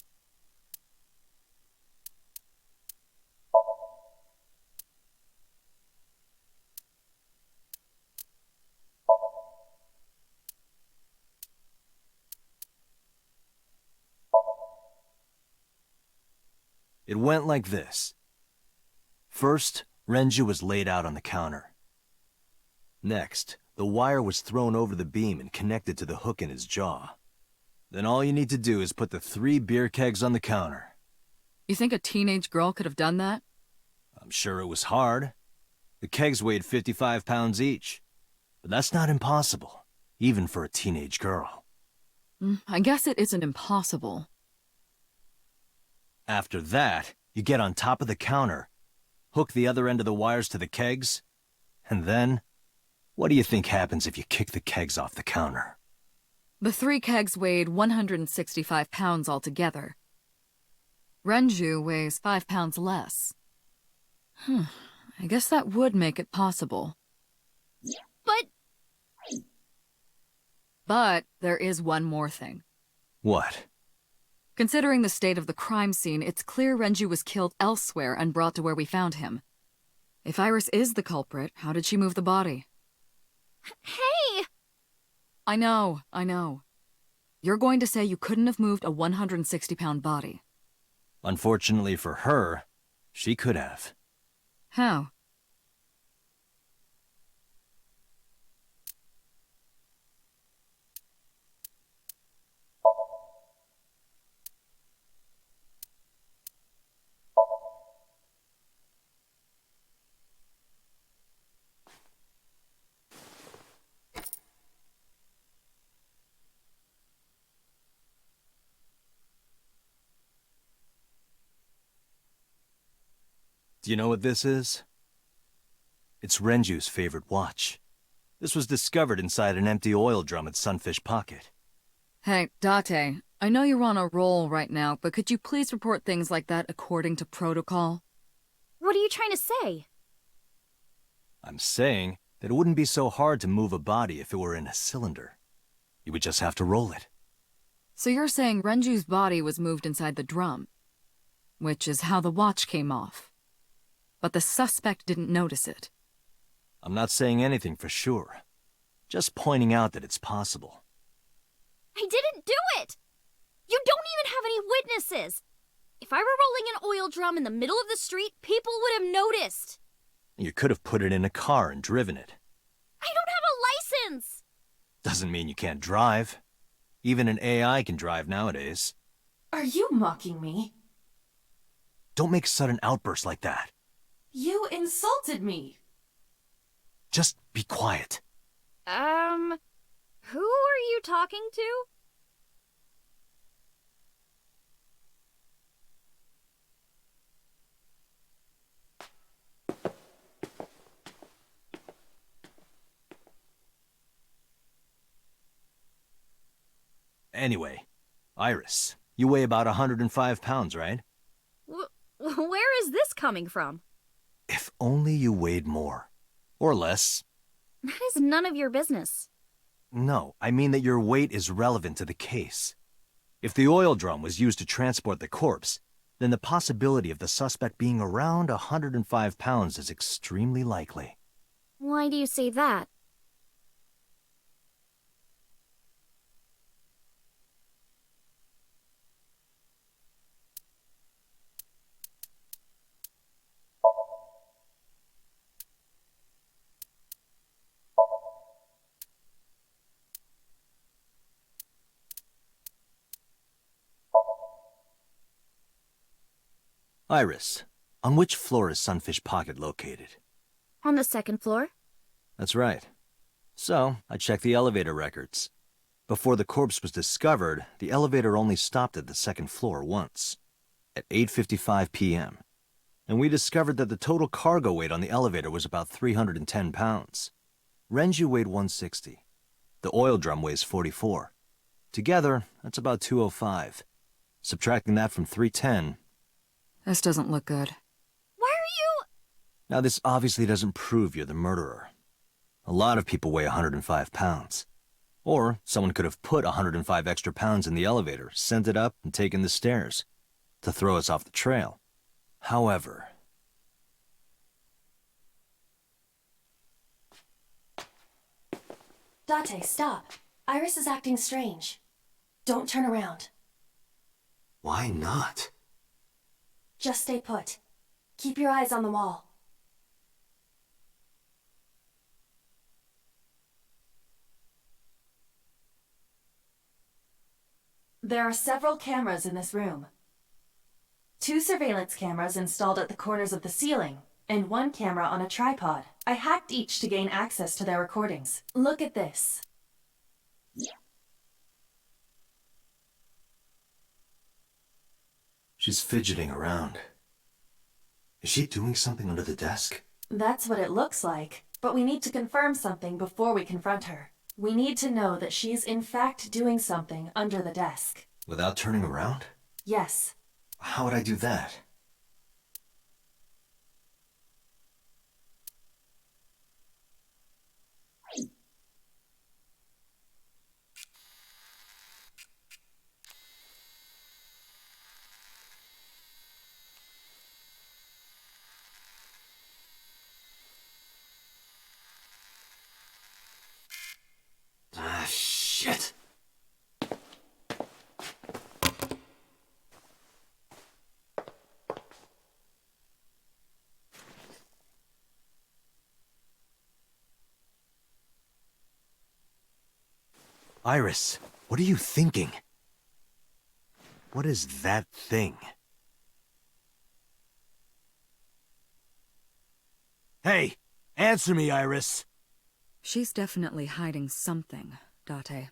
It went like this. First, Renju was laid out on the counter. Next, the wire was thrown over the beam and connected to the hook in his jaw. Then all you need to do is put the 3 beer kegs on the counter. You think a teenage girl could have done that? I'm sure it was hard. The kegs weighed 55 pounds each. But that's not impossible, even for a teenage girl. I guess it isn't impossible. After that, you get on top of the counter, hook the other end of the wires to the kegs, and then, what do you think happens if you kick the kegs off the counter? The 3 kegs weighed 165 pounds altogether. Renju weighs 5 pounds less. I guess that would make it possible. But there is one more thing. What? Considering the state of the crime scene, it's clear Renju was killed elsewhere and brought to where we found him. If Iris is the culprit, how did she move the body? Hey! I know. You're going to say you couldn't have moved a 160-pound body. Unfortunately for her, she could have. How? Do you know what this is? It's Renju's favorite watch. This was discovered inside an empty oil drum at Sunfish Pocket. Hey, Date, I know you're on a roll right now, but could you please report things like that according to protocol? What are you trying to say? I'm saying that it wouldn't be so hard to move a body if it were in a cylinder. You would just have to roll it. So you're saying Renju's body was moved inside the drum, which is how the watch came off. But the suspect didn't notice it. I'm not saying anything for sure. Just pointing out that it's possible. I didn't do it! You don't even have any witnesses! If I were rolling an oil drum in the middle of the street, people would have noticed! You could have put it in a car and driven it. I don't have a license! Doesn't mean you can't drive. Even an AI can drive nowadays. Are you mocking me? Don't make sudden outbursts like that. You insulted me! Just be quiet. Who are you talking to? Anyway, Iris, you weigh about 105 pounds, right? Where is this coming from? If only you weighed more. Or less. That is none of your business. No, I mean that your weight is relevant to the case. If the oil drum was used to transport the corpse, then the possibility of the suspect being around 105 pounds is extremely likely. Why do you say that? Iris, on which floor is Sunfish Pocket located? On the 2nd floor. That's right. So, I checked the elevator records. Before the corpse was discovered, the elevator only stopped at the 2nd floor once, at 8:55 p.m. and we discovered that the total cargo weight on the elevator was about 310 pounds. Renju weighed 160. The oil drum weighs 44. Together, that's about 205. Subtracting that from 310... This doesn't look good. Why are you... Now, this obviously doesn't prove you're the murderer. A lot of people weigh 105 pounds. Or someone could have put 105 extra pounds in the elevator, sent it up, and taken the stairs to throw us off the trail. However... Date, stop. Iris is acting strange. Don't turn around. Why not? Just stay put. Keep your eyes on the wall. There are several cameras in this room. 2 surveillance cameras installed at the corners of the ceiling, and 1 camera on a tripod. I hacked each to gain access to their recordings. Look at this. She's fidgeting around. Is she doing something under the desk? That's what it looks like, but we need to confirm something before we confront her. We need to know that she's in fact doing something under the desk. Without turning around? Yes. How would I do that? Ah, shit! Iris, what are you thinking? What is that thing? Hey, answer me, Iris! She's definitely hiding something, Date.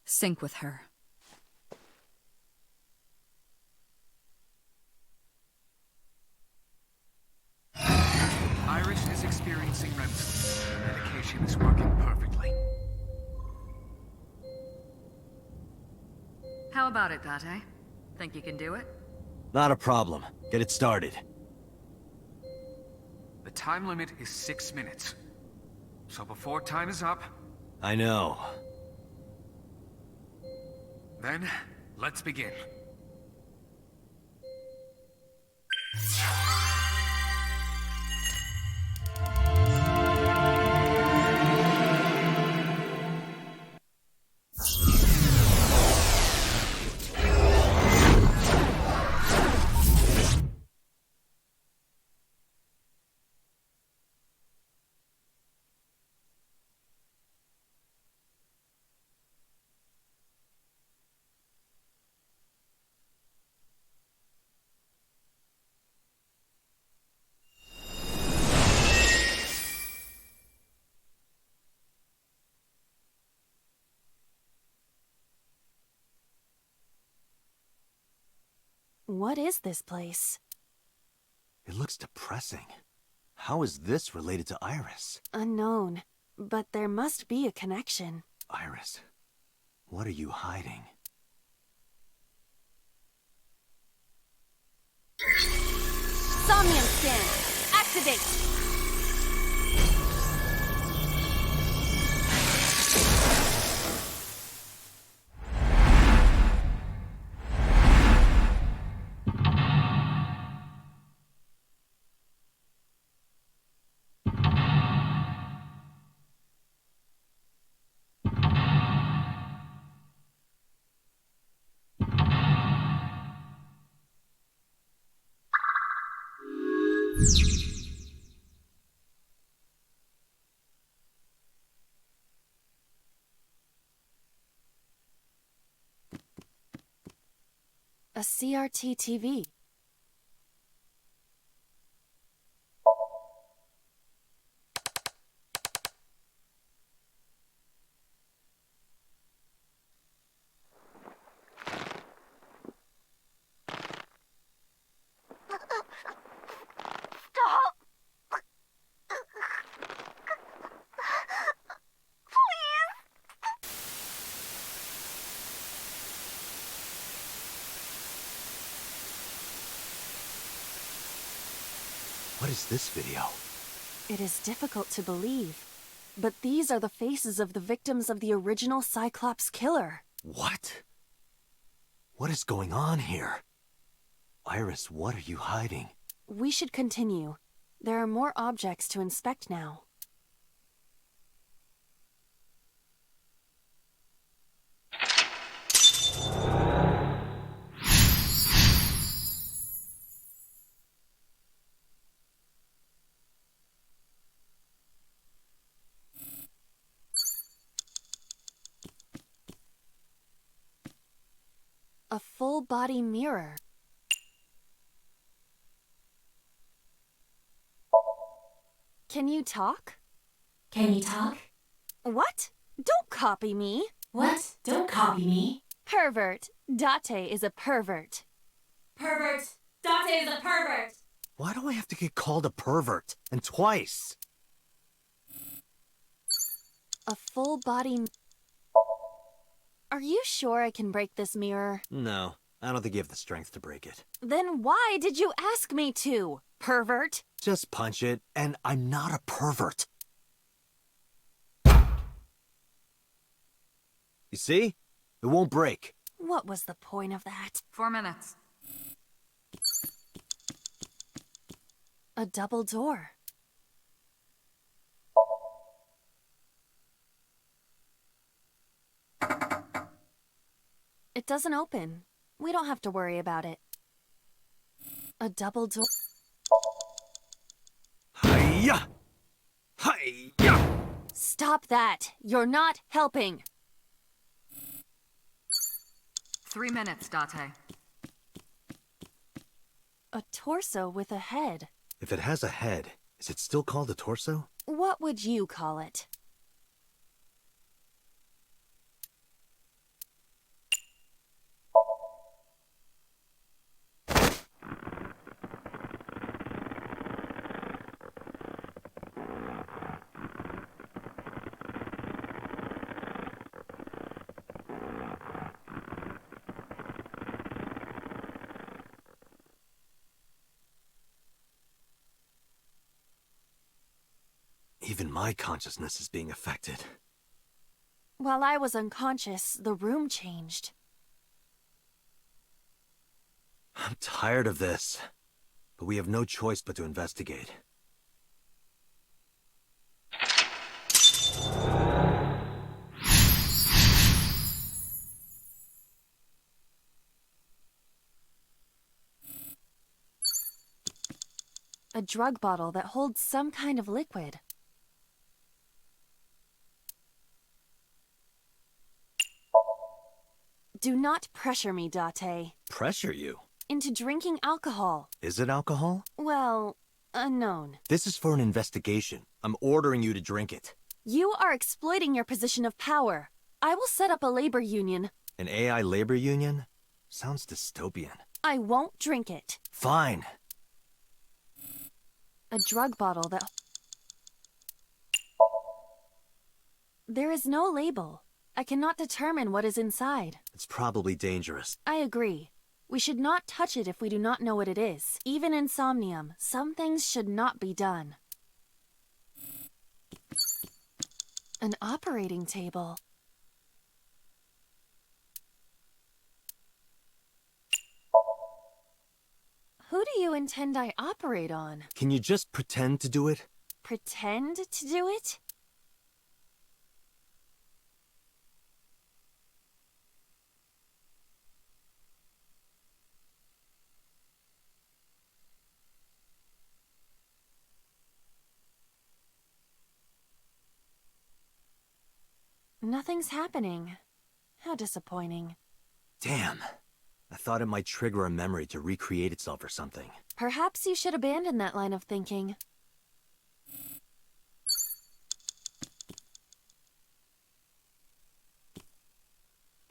Sync with her. Iris is experiencing REM sleep. The medication is working perfectly. How about it, Date? Think you can do it? Not a problem. Get it started. The time limit is 6 minutes. So before time is up... I know. Then, let's begin. What is this place? It looks depressing. How is this related to Iris? Unknown, but there must be a connection. Iris, what are you hiding? Somnium scan! Activate! A CRT TV. What is this video? It is difficult to believe, but these are the faces of the victims of the original Cyclops killer. What? What is going on here? Iris, what are you hiding? We should continue. There are more objects to inspect now. A full-body mirror. Can you talk? Can you talk? What? Don't copy me. What? Don't copy me. Pervert. Date is a pervert. Pervert. Date is a pervert. Why do I have to get called a pervert? And twice? A full-body... Are you sure I can break this mirror? No, I don't think you have the strength to break it. Then why did you ask me to, pervert? Just punch it, and I'm not a pervert. You see? It won't break. What was the point of that? 4 minutes. A double door. It doesn't open. We don't have to worry about it. A double door. Hiya! Hiya! Stop that! You're not helping! 3 minutes, Date. A torso with a head. If it has a head, is it still called a torso? What would you call it? Even my consciousness is being affected. While I was unconscious, the room changed. I'm tired of this, but we have no choice but to investigate. A drug bottle that holds some kind of liquid. Do not pressure me, Date. Pressure you? Into drinking alcohol. Is it alcohol? Well, unknown. This is for an investigation. I'm ordering you to drink it. You are exploiting your position of power. I will set up a labor union. An AI labor union? Sounds dystopian. I won't drink it. Fine. A drug bottle that... There is no label. I cannot determine what is inside. It's probably dangerous. I agree. We should not touch it if we do not know what it is. Even in Somnium, some things should not be done. An operating table. Who do you intend I operate on? Can you just pretend to do it? Pretend to do it? Nothing's happening. How disappointing. Damn. I thought it might trigger a memory to recreate itself or something. Perhaps you should abandon that line of thinking.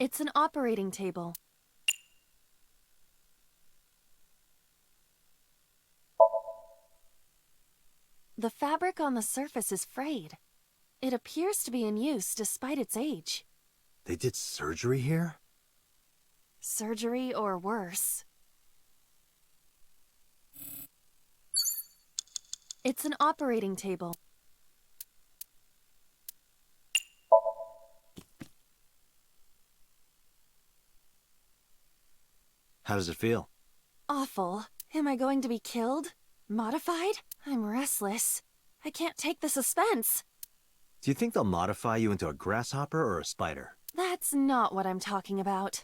It's an operating table. The fabric on the surface is frayed. It appears to be in use despite its age. They did surgery here? Surgery or worse. It's an operating table. How does it feel? Awful. Am I going to be killed? Modified? I'm restless. I can't take the suspense. Do you think they'll modify you into a grasshopper or a spider? That's not what I'm talking about.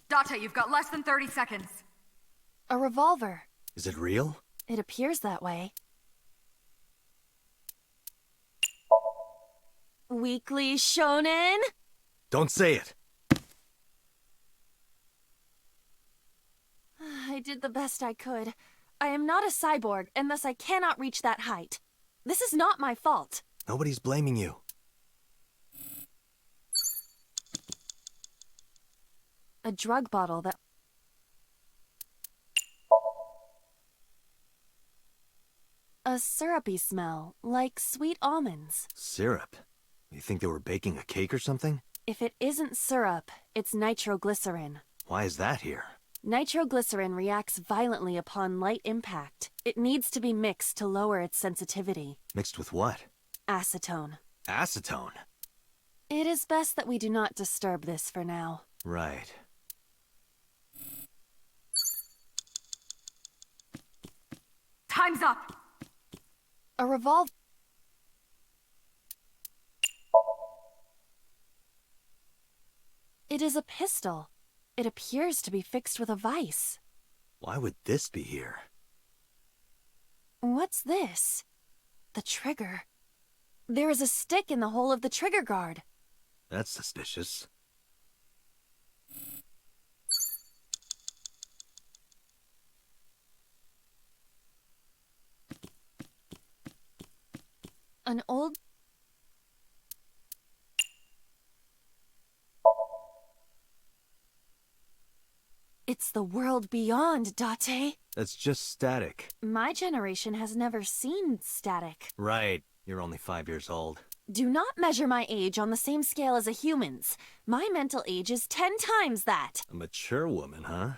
Date, you've got less than 30 seconds. A revolver. Is it real? It appears that way. Weekly Shonen? Don't say it! I did the best I could. I am not a cyborg, and thus I cannot reach that height. This is not my fault. Nobody's blaming you. A drug bottle that... A syrupy smell, like sweet almonds. Syrup? You think they were baking a cake or something? If it isn't syrup, it's nitroglycerin. Why is that here? Nitroglycerin reacts violently upon light impact. It needs to be mixed to lower its sensitivity. Mixed with what? Acetone. Acetone? It is best that we do not disturb this for now. Right. Time's up! A revolver. It is a pistol. It appears to be fixed with a vise. Why would this be here? What's this? The trigger. There is a stick in the hole of the trigger guard. That's suspicious. An old... It's the world beyond, Date. That's just static. My generation has never seen static. Right. You're only 5 years old. Do not measure my age on the same scale as a human's. My mental age is 10 times that. A mature woman, huh?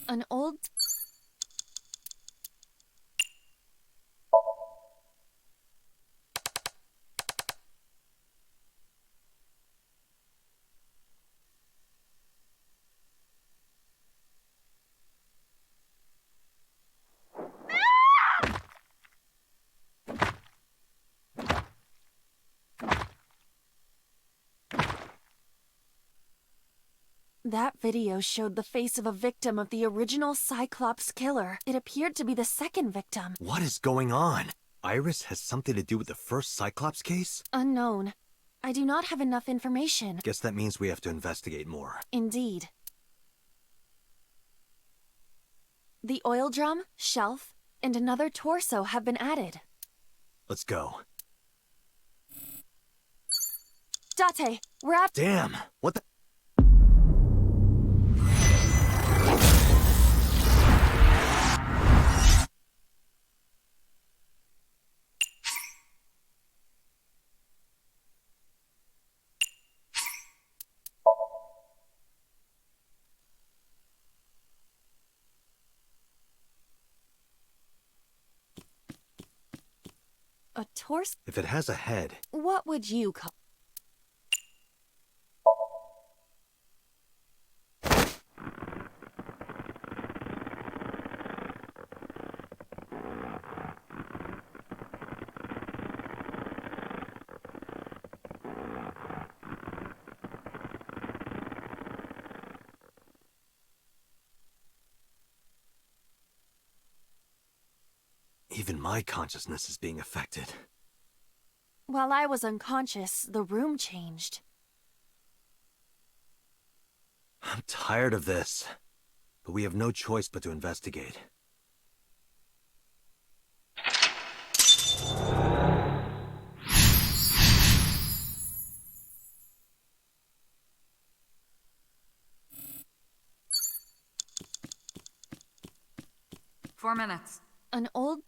An old... That video showed the face of a victim of the original Cyclops killer. It appeared to be the second victim. What is going on? Iris has something to do with the first Cyclops case? Unknown. I do not have enough information. Guess that means we have to investigate more. Indeed. The oil drum, shelf, and another torso have been added. Let's go. Date, we're at... Damn! What the... A torso? If it has a head... What would you call... Even my consciousness is being affected. While I was unconscious, the room changed. I'm tired of this. But we have no choice but to investigate. Four minutes. An old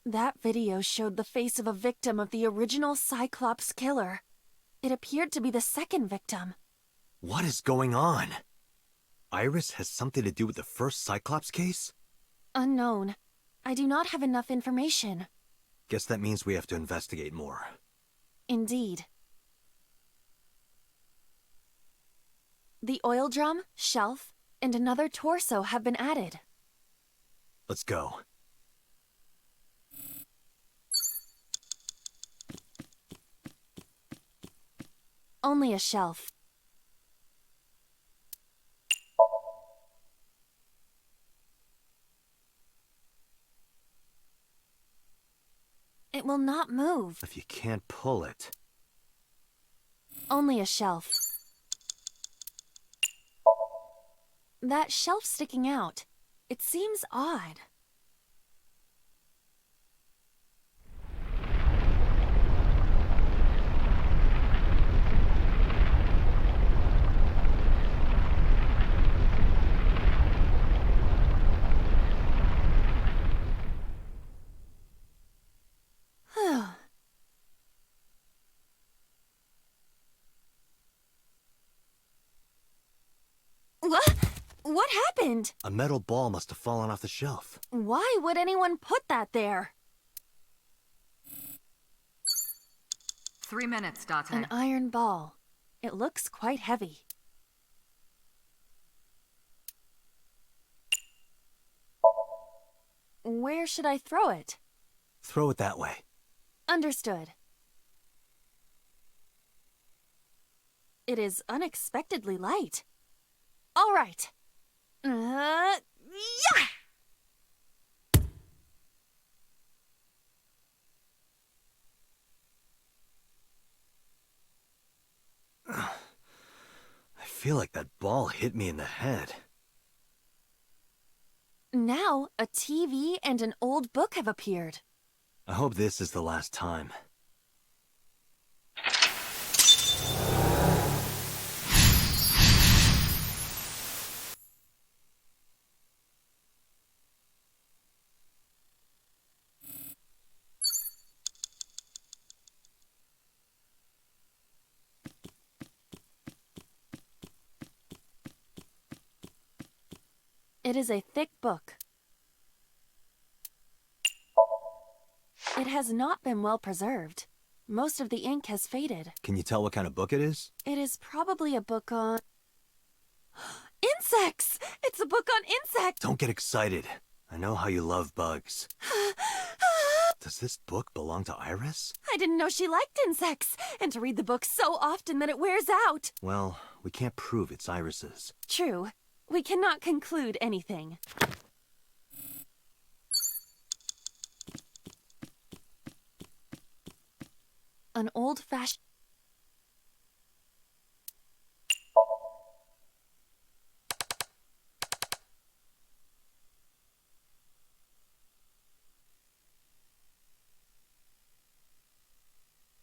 That video showed the face of a victim of the original Cyclops killer. It appeared to be the second victim. What is going on? Iris has something to do with the first Cyclops case? Unknown. I do not have enough information. Guess that means we have to investigate more. Indeed. The oil drum, shelf, and another torso have been added. Let's go. Only a shelf. It will not move. If you can't pull it. Only a shelf. That shelf sticking out. It seems odd. What happened? A metal ball must have fallen off the shelf. Why would anyone put that there? 3 minutes, Date. An iron ball. It looks quite heavy. Where should I throw it? Throw it that way. Understood. It is unexpectedly light. All right. Yeah! I feel like that ball hit me in the head. Now, a TV and an old book have appeared. I hope this is the last time. It is a thick book. It has not been well preserved. Most of the ink has faded. Can you tell what kind of book it is? It is probably a book on... insects! It's a book on insects! Don't get excited. I know how you love bugs. Does this book belong to Iris? I didn't know she liked insects, and to read the book so often that it wears out. Well, we can't prove it's Iris's. True. We cannot conclude anything. An old-fashioned...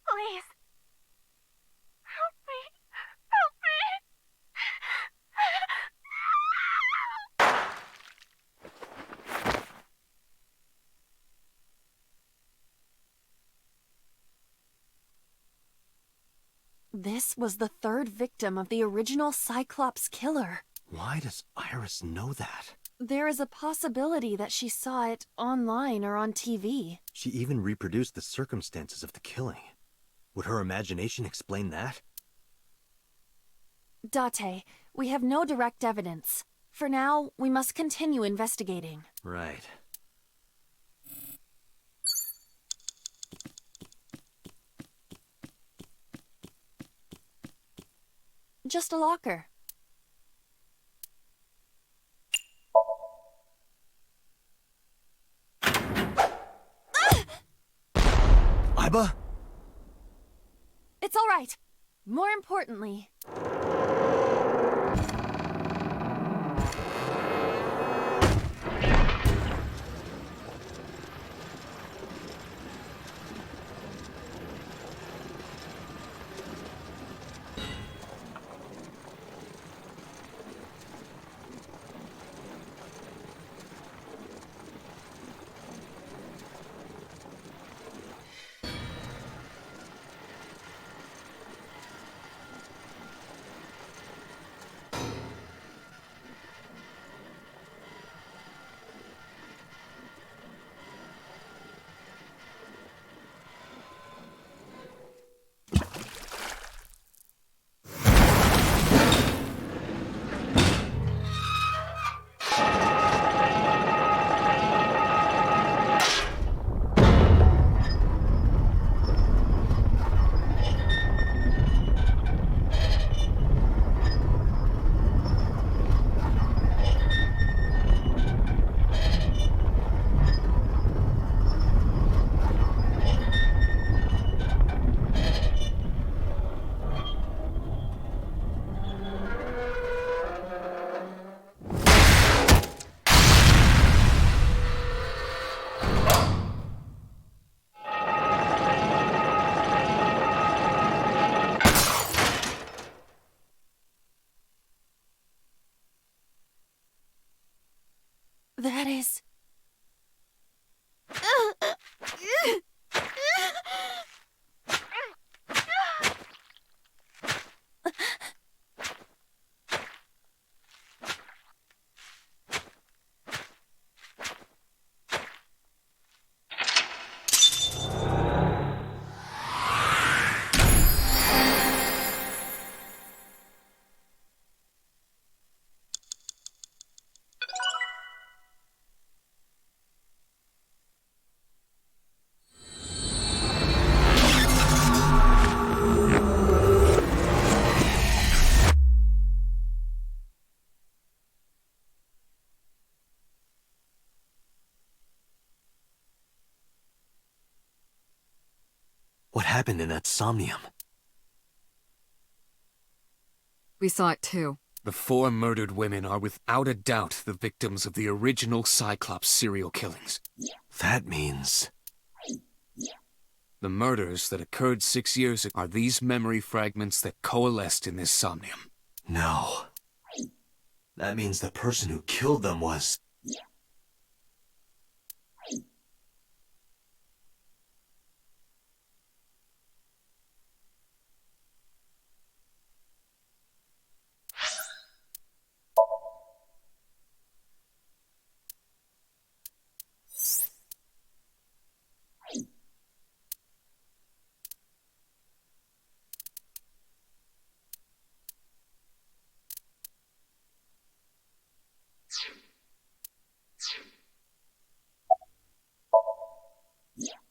Please. Help me. Help me. This was the third victim of the original Cyclops killer. Why does Iris know that? There is a possibility that she saw it online or on TV. She even reproduced the circumstances of the killing. Would her imagination explain that? Date, we have no direct evidence. For now, we must continue investigating. Right. Just a locker. Iba? It's all right. More importantly... happened in that Somnium? We saw it too. The 4 murdered women are without a doubt the victims of the original Cyclops serial killings. That means... The murders that occurred 6 years ago are these memory fragments that coalesced in this Somnium. No. That means the person who killed them was...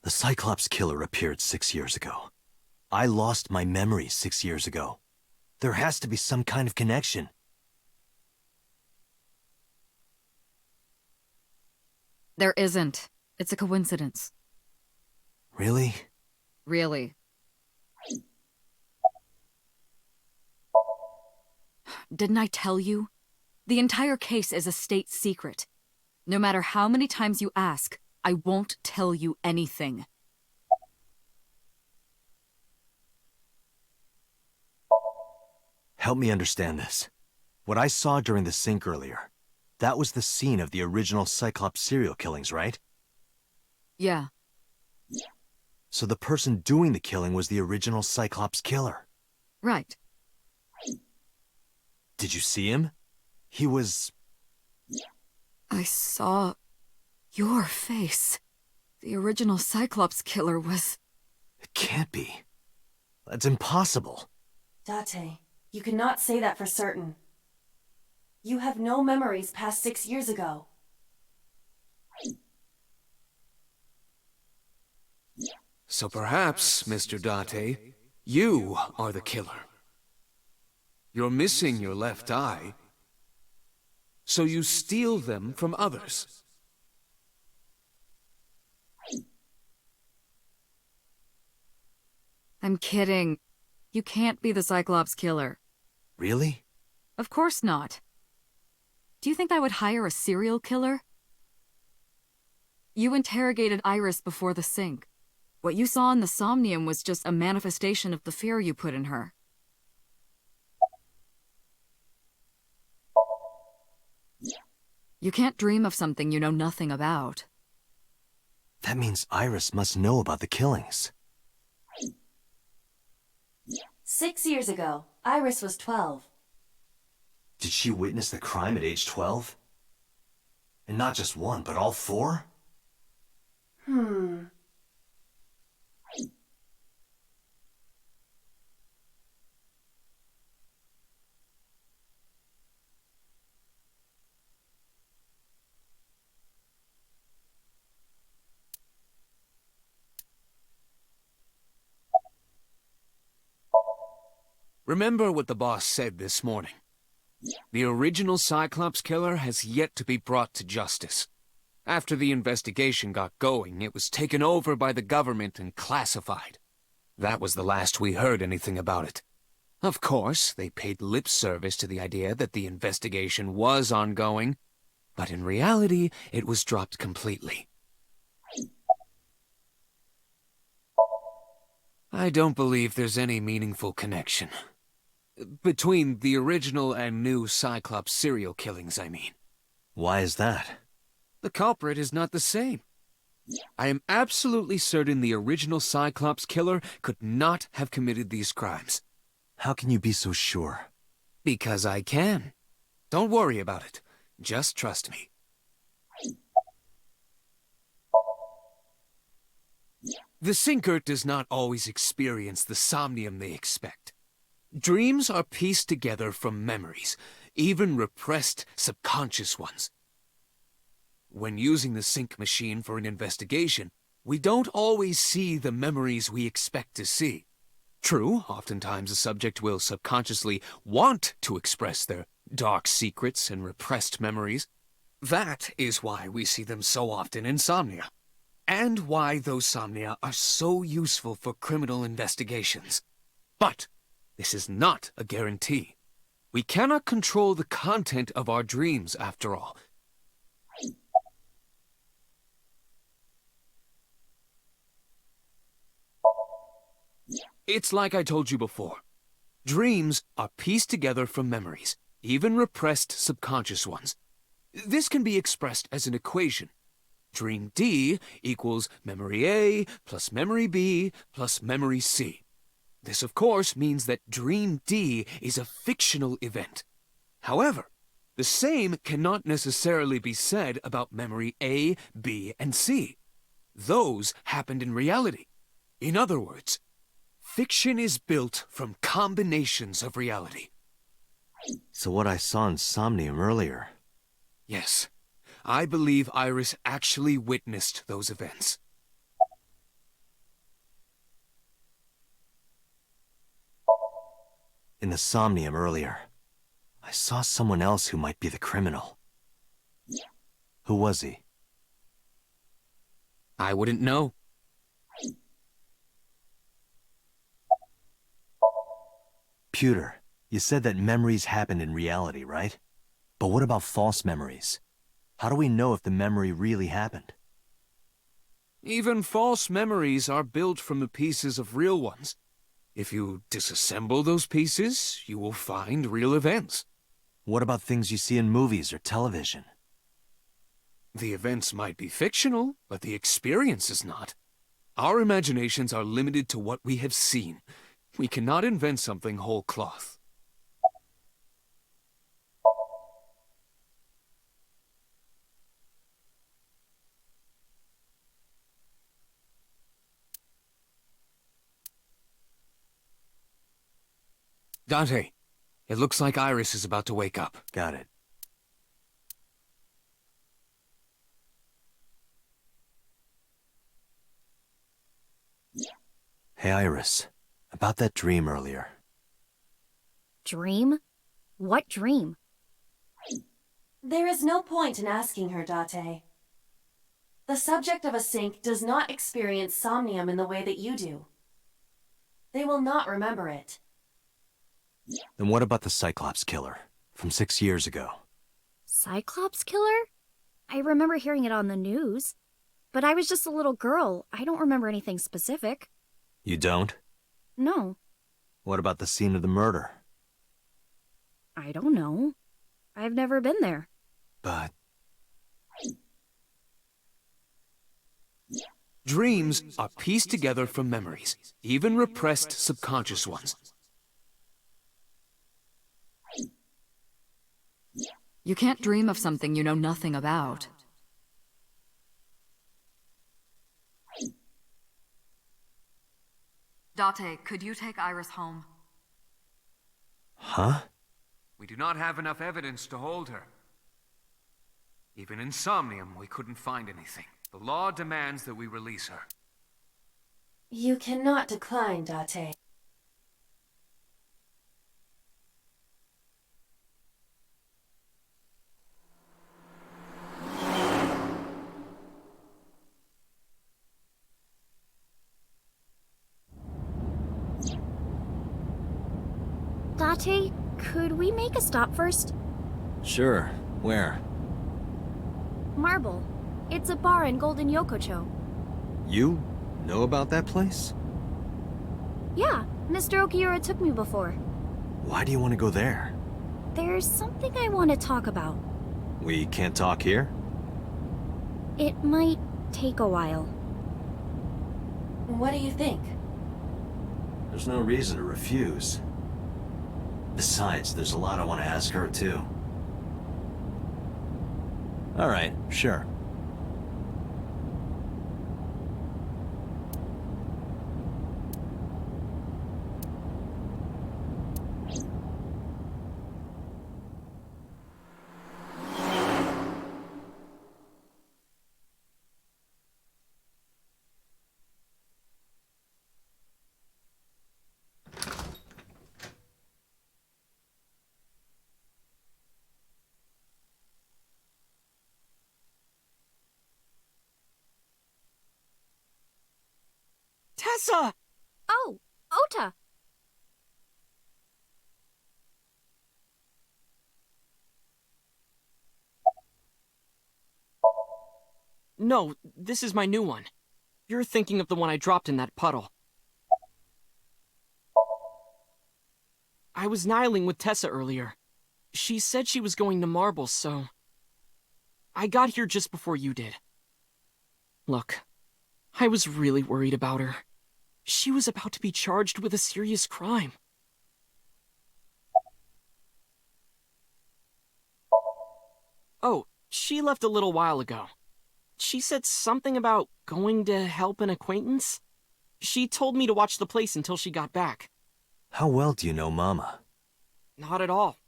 The Cyclops killer appeared 6 years ago. I lost my memory 6 years ago. There has to be some kind of connection. There isn't. It's a coincidence. Really? Really. Didn't I tell you? The entire case is a state secret. No matter how many times you ask, I won't tell you anything. Help me understand this. What I saw during the sink earlier, that was the scene of the original Cyclops serial killings, right? Yeah. So the person doing the killing was the original Cyclops killer. Right. Did you see him? He was... I saw your face. The original Cyclops killer was... It can't be. That's impossible. Date, you cannot say that for certain. You have no memories past 6 years ago. So perhaps, Mr. Date, you are the killer. You're missing your left eye, so you steal them from others. I'm kidding. You can't be the Cyclops killer. Really? Of course not. Do you think I would hire a serial killer? You interrogated Iris before the sink. What you saw in the Somnium was just a manifestation of the fear you put in her. You can't dream of something you know nothing about. That means Iris must know about the killings. 6 years ago, Iris was 12. Did she witness the crime at age 12? And not just one, but all 4? Remember what the boss said this morning. The original Cyclops killer has yet to be brought to justice. After the investigation got going, it was taken over by the government and classified. That was the last we heard anything about it. Of course, they paid lip service to the idea that the investigation was ongoing, but in reality, it was dropped completely. I don't believe there's any meaningful connection. Between the original and new Cyclops serial killings, I mean. Why is that? The culprit is not the same. I am absolutely certain the original Cyclops killer could not have committed these crimes. How can you be so sure? Because I can. Don't worry about it. Just trust me. The sinker does not always experience the somnium they expect. Dreams are pieced together from memories, even repressed subconscious ones. When using the sync machine for an investigation, we don't always see the memories we expect to see. True, oftentimes a subject will subconsciously want to express their dark secrets and repressed memories. That is why we see them so often in insomnia. and why those somnia are so useful for criminal investigations. But this is not a guarantee. We cannot control the content of our dreams, after all. It's like I told you before. Dreams are pieced together from memories, even repressed subconscious ones. This can be expressed as an equation. Dream D equals memory A plus memory B plus memory C. This, of course, means that Dream D is a fictional event. However, the same cannot necessarily be said about memory A, B, and C. Those happened in reality. In other words, fiction is built from combinations of reality. So what I saw in Somnium earlier... Yes, I believe Iris actually witnessed those events. In the Somnium earlier, I saw someone else who might be the criminal. Who was he? I wouldn't know. Pewter, you said that memories happened in reality, right? But what about false memories? How do we know if the memory really happened? Even false memories are built from the pieces of real ones. If you disassemble those pieces, you will find real events. What about things you see in movies or television? The events might be fictional, but the experience is not. Our imaginations are limited to what we have seen. We cannot invent something whole cloth. Dante, it looks like Iris is about to wake up. Got it. Hey, Iris. About that dream earlier. Dream? What dream? There is no point in asking her, Date. The subject of a sync does not experience somnium in the way that you do. They will not remember it. Then what about the Cyclops killer from 6 years ago? Cyclops killer? I remember hearing it on the news. But I was just a little girl. I don't remember anything specific. You don't? No. What about the scene of the murder? I don't know. I've never been there. But... Dreams are pieced together from memories, even repressed subconscious ones. You can't dream of something you know nothing about. Date, could you take Iris home? Huh? We do not have enough evidence to hold her. Even in Somnium, we couldn't find anything. The law demands that we release her. You cannot decline, Date. Date, could we make a stop first? Sure. Where? Marble. It's a bar in Golden Yokocho. You know about that place? Yeah, Mr. Okiura took me before. Why do you want to go there? There's something I want to talk about. We can't talk here? It might take a while. What do you think? There's no reason to refuse. Besides, there's a lot I want to ask her, too. Alright, sure. Tessa! Oh, Ota! No, this is my new one. You're thinking of the one I dropped in that puddle. I was nihiling with Tessa earlier. She said she was going to Marble, so... I got here just before you did. Look, I was really worried about her. She was about to be charged with a serious crime. Oh, she left a little while ago. She said something about going to help an acquaintance. She told me to watch the place until she got back. How well do you know Mama? Not at all.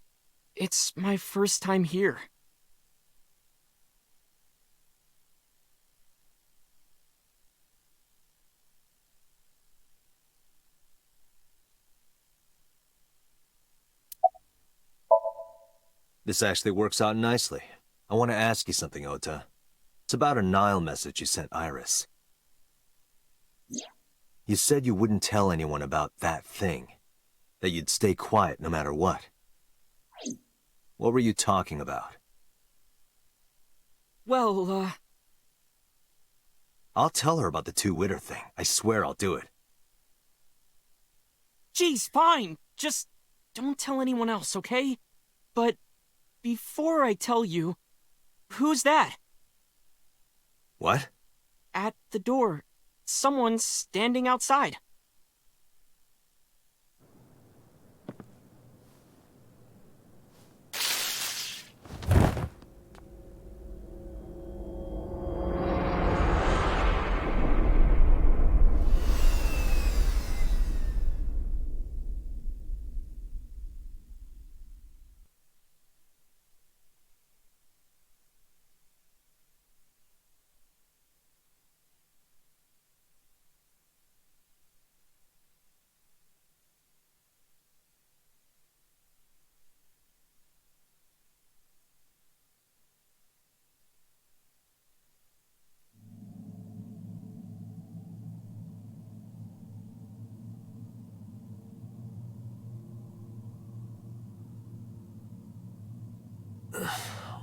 It's my first time here. This actually works out nicely. I want to ask you something, Ota. It's about a Nile message you sent Iris. You said you wouldn't tell anyone about that thing. That you'd stay quiet no matter what. What were you talking about? Well, I'll tell her about the two-witter thing. I swear I'll do it. Geez, fine. Just don't tell anyone else, okay? But before I tell you, who's that? What? At the door. Someone's standing outside.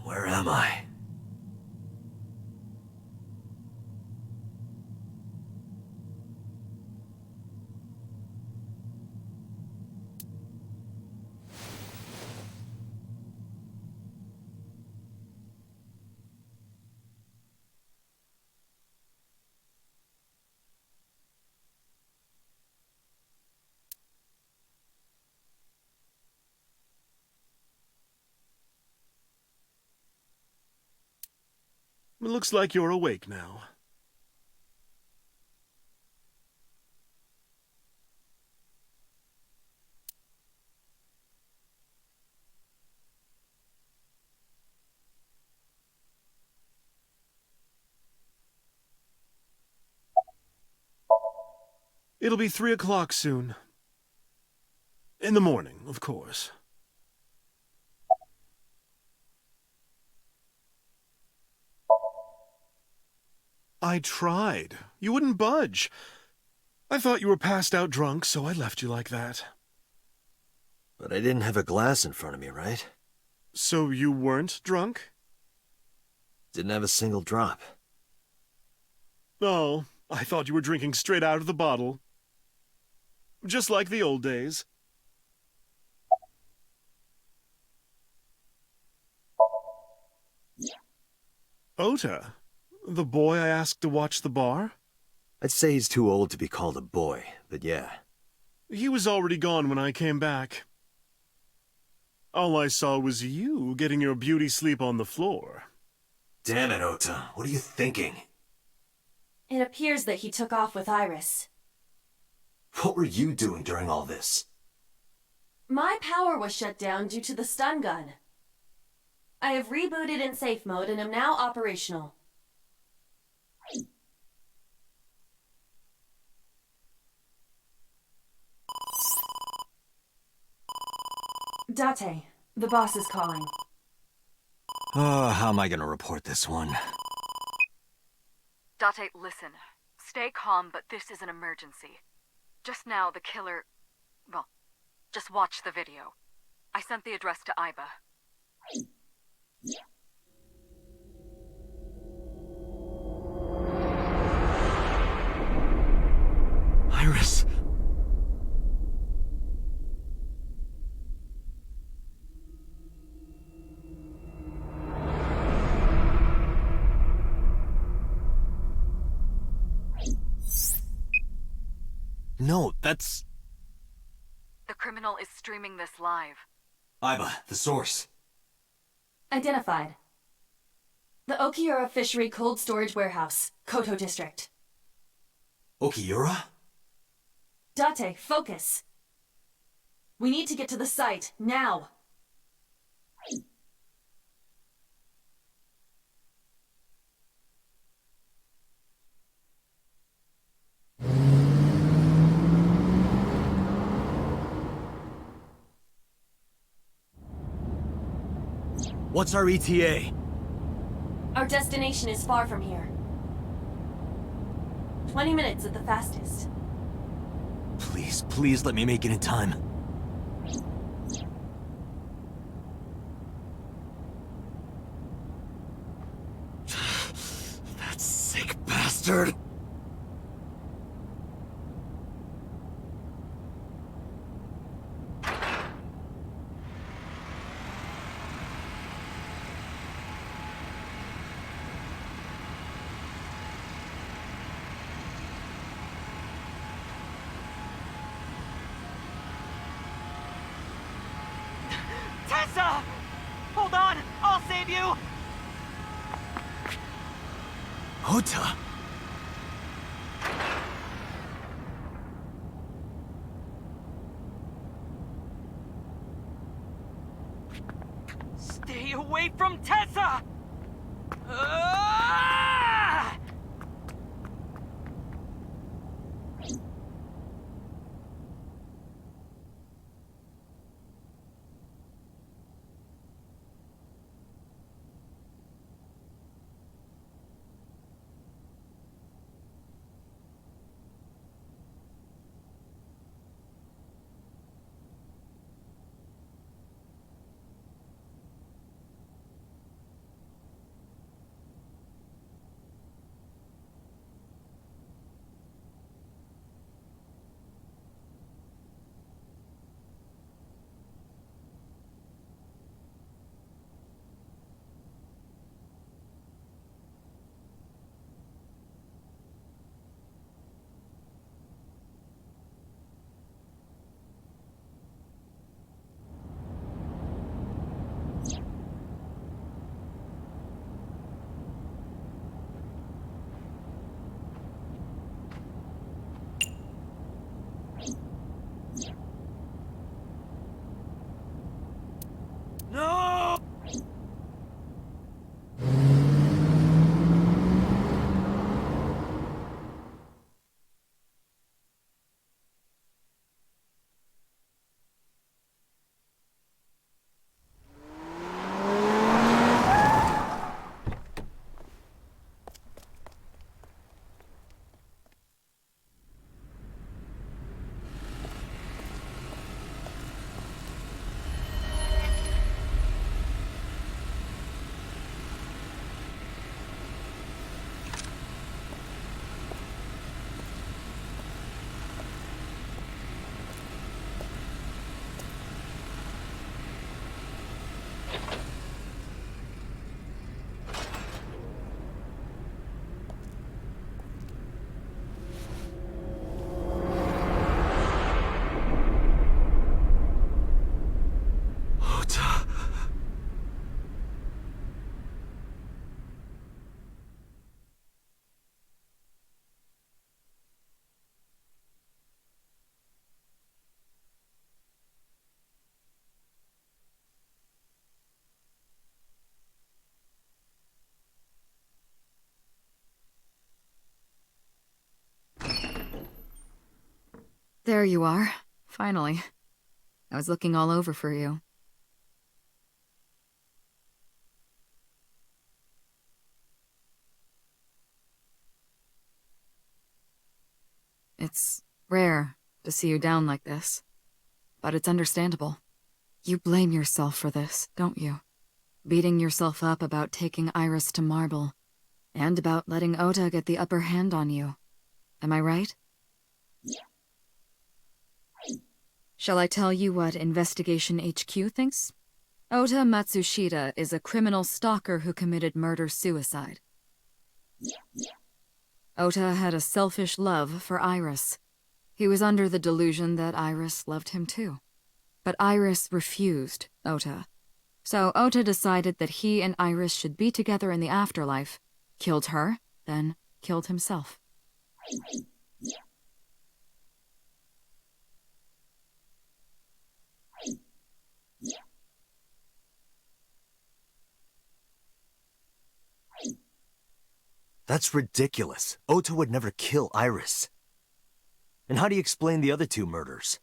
Where am I? It looks like you're awake now. It'll be 3 o'clock soon. In the morning, of course. I tried. You wouldn't budge. I thought you were passed out drunk, so I left you like that. But I didn't have a glass in front of me, right? So you weren't drunk? Didn't have a single drop. Oh, I thought you were drinking straight out of the bottle. Just like the old days. Ota, the boy I asked to watch the bar? I'd say he's too old to be called a boy, but yeah. He was already gone when I came back. All I saw was you getting your beauty sleep on the floor. Damn it, Ota. What are you thinking? It appears that he took off with Iris. What were you doing during all this? My power was shut down due to the stun gun. I have rebooted in safe mode and am now operational. Date, the boss is calling. Oh, how am I gonna report this one? Date, listen. Stay calm, but this is an emergency. Just now, the killer... Well, just watch the video. I sent the address to Iba. Iris. No, that's... The criminal is streaming this live. Iba, the source. Identified. The Okiura Fishery Cold Storage Warehouse, Koto District. Okiura? Date, focus. We need to get to the site, now. What's our ETA? Our destination is far from here. 20 minutes at the fastest. Please, please let me make it in time. That sick bastard! Tessa! Hold on! I'll save you! Ota! Stay away from Tessa! Ah! No! There you are. Finally. I was looking all over for you. It's rare to see you down like this, but it's understandable. You blame yourself for this, don't you? Beating yourself up about taking Iris to Marble, and about letting Ota get the upper hand on you. Am I right? Shall I tell you what Investigation HQ thinks? Ota Matsushita is a criminal stalker who committed murder-suicide. Ota had a selfish love for Iris. He was under the delusion that Iris loved him too. But Iris refused Ota. So Ota decided that he and Iris should be together in the afterlife, killed her, then killed himself. That's ridiculous. Ota would never kill Iris. And how do you explain the other two murders?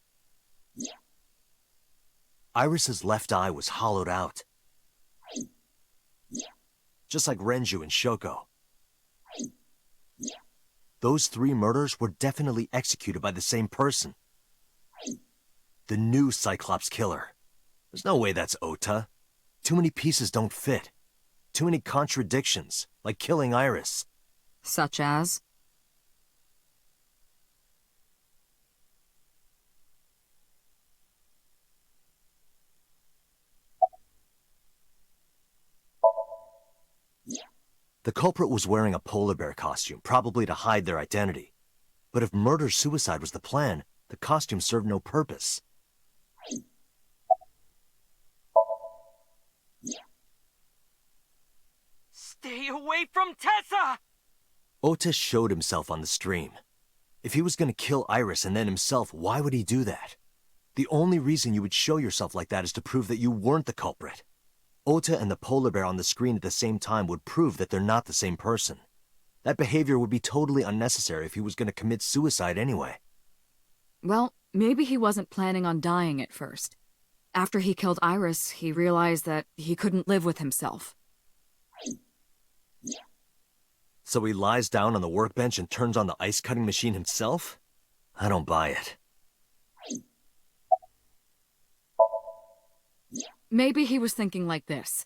Iris's left eye was hollowed out. Just like Renju and Shoko. Those 3 murders were definitely executed by the same person. The new Cyclops killer. There's no way that's Ota. Too many pieces don't fit. Too many contradictions, like killing Iris. Such as? The culprit was wearing a polar bear costume, probably to hide their identity. But if murder-suicide was the plan, the costume served no purpose. Stay away from Tessa! Ota showed himself on the stream. If he was gonna kill Iris and then himself, why would he do that? The only reason you would show yourself like that is to prove that you weren't the culprit. Ota and the polar bear on the screen at the same time would prove that they're not the same person. That behavior would be totally unnecessary if he was gonna commit suicide anyway. Well, maybe he wasn't planning on dying at first. After he killed Iris, he realized that he couldn't live with himself. So he lies down on the workbench and turns on the ice-cutting machine himself? I don't buy it. Maybe he was thinking like this.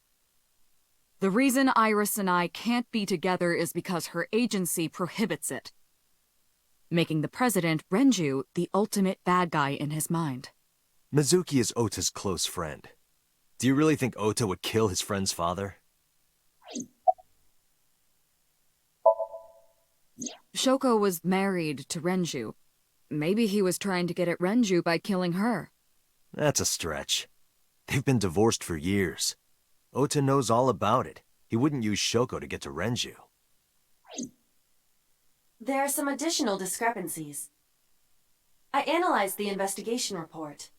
The reason Iris and I can't be together is because her agency prohibits it. Making the president, Renju, the ultimate bad guy in his mind. Mizuki is Ota's close friend. Do you really think Ota would kill his friend's father? Shoko was married to Renju. Maybe he was trying to get at Renju by killing her. That's a stretch. They've been divorced for years. Ota knows all about it. He wouldn't use Shoko to get to Renju. There are some additional discrepancies. I analyzed the investigation report.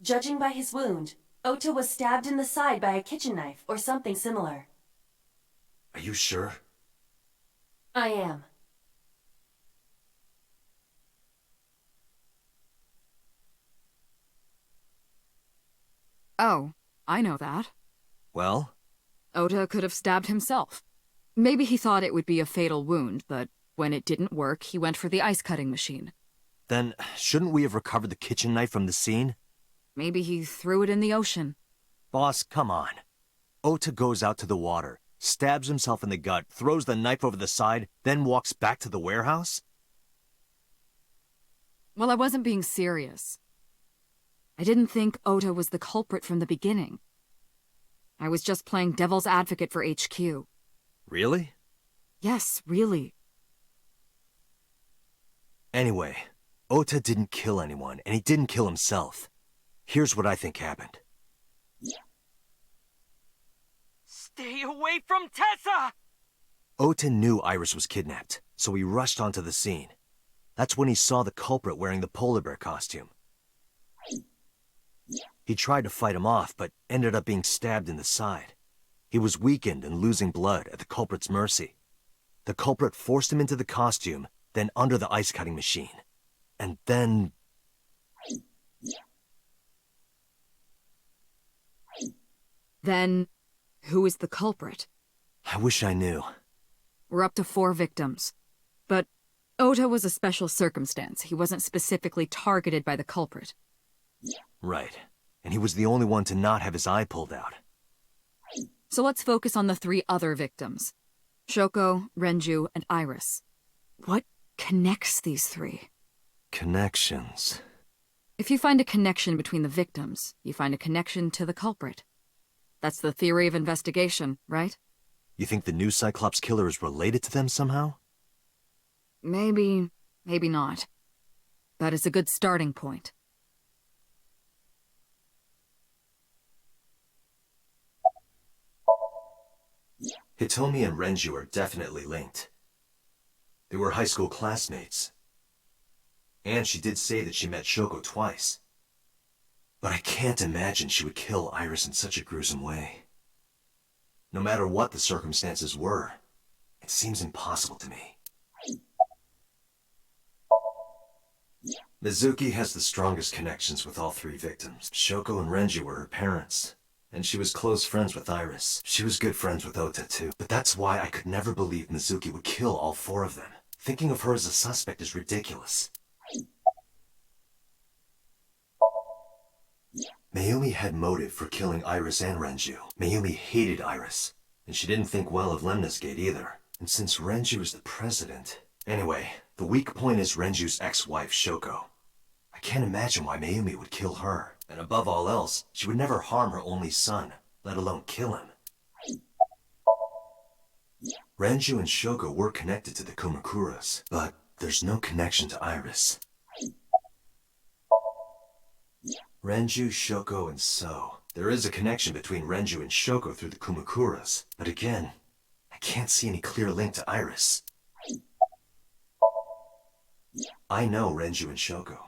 Judging by his wound, Ota was stabbed in the side by a kitchen knife or something similar. Are you sure? I am. Oh, I know that. Well? Ota could have stabbed himself. Maybe he thought it would be a fatal wound, but when it didn't work, he went for the ice-cutting machine. Then, shouldn't we have recovered the kitchen knife from the scene? Maybe he threw it in the ocean. Boss, come on. Ota goes out to the water, stabs himself in the gut, throws the knife over the side, then walks back to the warehouse? Well, I wasn't being serious. I didn't think Ota was the culprit from the beginning. I was just playing devil's advocate for HQ. Really? Yes, really. Anyway, Ota didn't kill anyone, and he didn't kill himself. Here's what I think happened. Stay away from Tessa! Ota knew Iris was kidnapped, so he rushed onto the scene. That's when he saw the culprit wearing the polar bear costume. He tried to fight him off, but ended up being stabbed in the side. He was weakened and losing blood at the culprit's mercy. The culprit forced him into the costume, then under the ice-cutting machine. And then... Then, who is the culprit? I wish I knew. We're up to 4 victims. But Ota was a special circumstance. He wasn't specifically targeted by the culprit. Right. And he was the only one to not have his eye pulled out. So let's focus on the 3 other victims. Shoko, Renju, and Iris. What connects these 3? Connections. If you find a connection between the victims, you find a connection to the culprit. That's the theory of investigation, right? You think the new Cyclops killer is related to them somehow? Maybe, maybe not. That is a good starting point. Hitomi and Renju are definitely linked. They were high school classmates. And she did say that she met Shoko twice. But I can't imagine she would kill Iris in such a gruesome way. No matter what the circumstances were, it seems impossible to me. Mizuki has the strongest connections with all 3 victims. Shoko and Renju were her parents. And she was close friends with Iris. She was good friends with Ota, too. But that's why I could never believe Mizuki would kill all 4 of them. Thinking of her as a suspect is ridiculous. Mayumi had motive for killing Iris and Renju. Mayumi hated Iris. And she didn't think well of Lemnis Gate either. And since Renju is the president... Anyway, the weak point is Renju's ex-wife, Shoko. I can't imagine why Mayumi would kill her. And above all else, she would never harm her only son, let alone kill him. Renju and Shoko were connected to the Kumakuras, but there's no connection to Iris. Renju, Shoko, and So. There is a connection between Renju and Shoko through the Kumakuras, but again, I can't see any clear link to Iris. I know Renju and Shoko.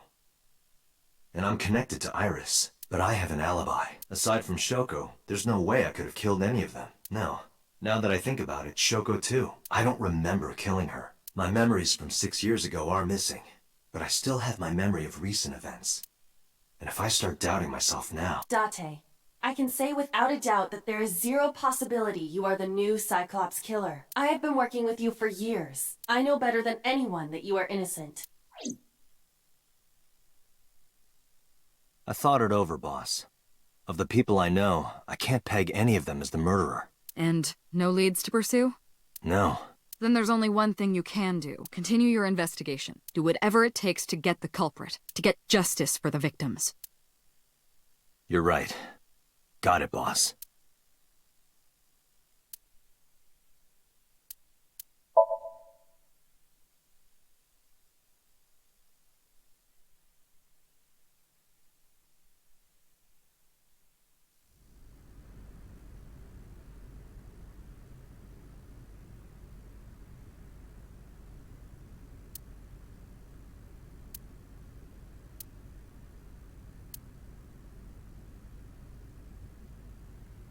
And I'm connected to Iris, but I have an alibi. Aside from Shoko, there's no way I could have killed any of them. No. Now that I think about it, Shoko too. I don't remember killing her. My memories from 6 years ago are missing, but I still have my memory of recent events. And if I start doubting myself now... Date, I can say without a doubt that there is 0 possibility you are the new Cyclops killer. I have been working with you for years. I know better than anyone that you are innocent. I thought it over, boss. Of the people I know, I can't peg any of them as the murderer. And no leads to pursue? No. Then there's only one thing you can do. Continue your investigation. Do whatever it takes to get the culprit, to get justice for the victims. You're right. Got it, boss.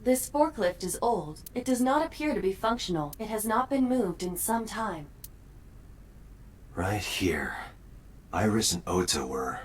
This forklift is old. It does not appear to be functional. It has not been moved in some time. Right here. Iris and Ota were...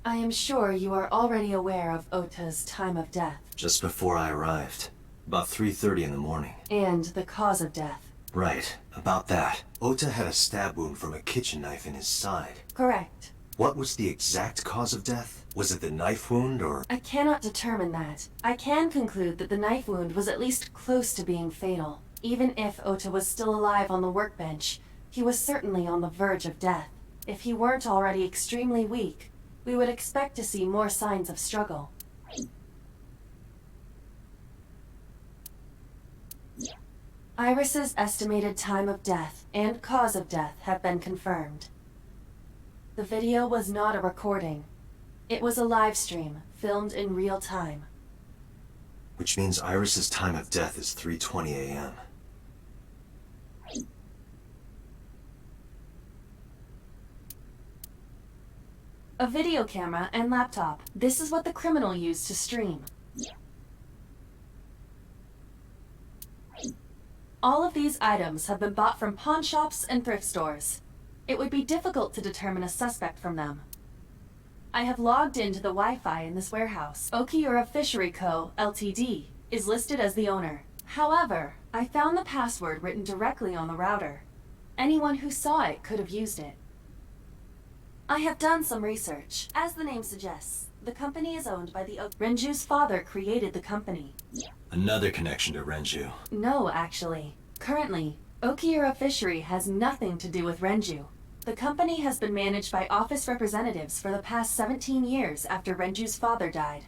I am sure you are already aware of Ota's time of death. Just before I arrived. About 3:30 in the morning. And the cause of death. Right. About that. Ota had a stab wound from a kitchen knife in his side. Correct. What was the exact cause of death? Was it the knife wound, or...? I cannot determine that. I can conclude that the knife wound was at least close to being fatal. Even if Ota was still alive on the workbench, he was certainly on the verge of death. If he weren't already extremely weak, we would expect to see more signs of struggle. Iris's estimated time of death and cause of death have been confirmed. The video was not a recording. It was a live stream, filmed in real time. Which means Iris's time of death is 3:20 a.m. A video camera and laptop. This is what the criminal used to stream. All of these items have been bought from pawn shops and thrift stores. It would be difficult to determine a suspect from them. I have logged into the Wi-Fi in this warehouse. Okiura Fishery Co., Ltd., is listed as the owner. However, I found the password written directly on the router. Anyone who saw it could have used it. I have done some research. As the name suggests, the company is owned by the Renju's father created the company. Another connection to Renju. No, actually. Currently, Okiura Fishery has nothing to do with Renju. The company has been managed by office representatives for the past 17 years after Renju's father died.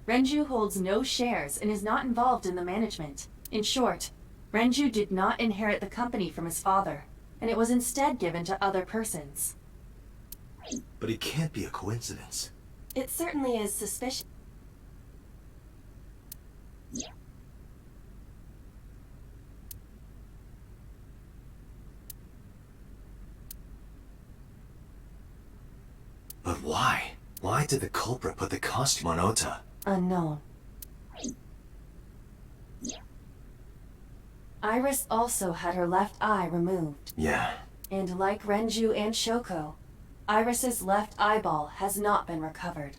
Renju holds no shares and is not involved in the management. In short, Renju did not inherit the company from his father, and it was instead given to other persons. But it can't be a coincidence. It certainly is suspicious. But why? Why did the culprit put the costume on Ota? Unknown. Iris also had her left eye removed. Yeah. And like Renju and Shoko, Iris's left eyeball has not been recovered.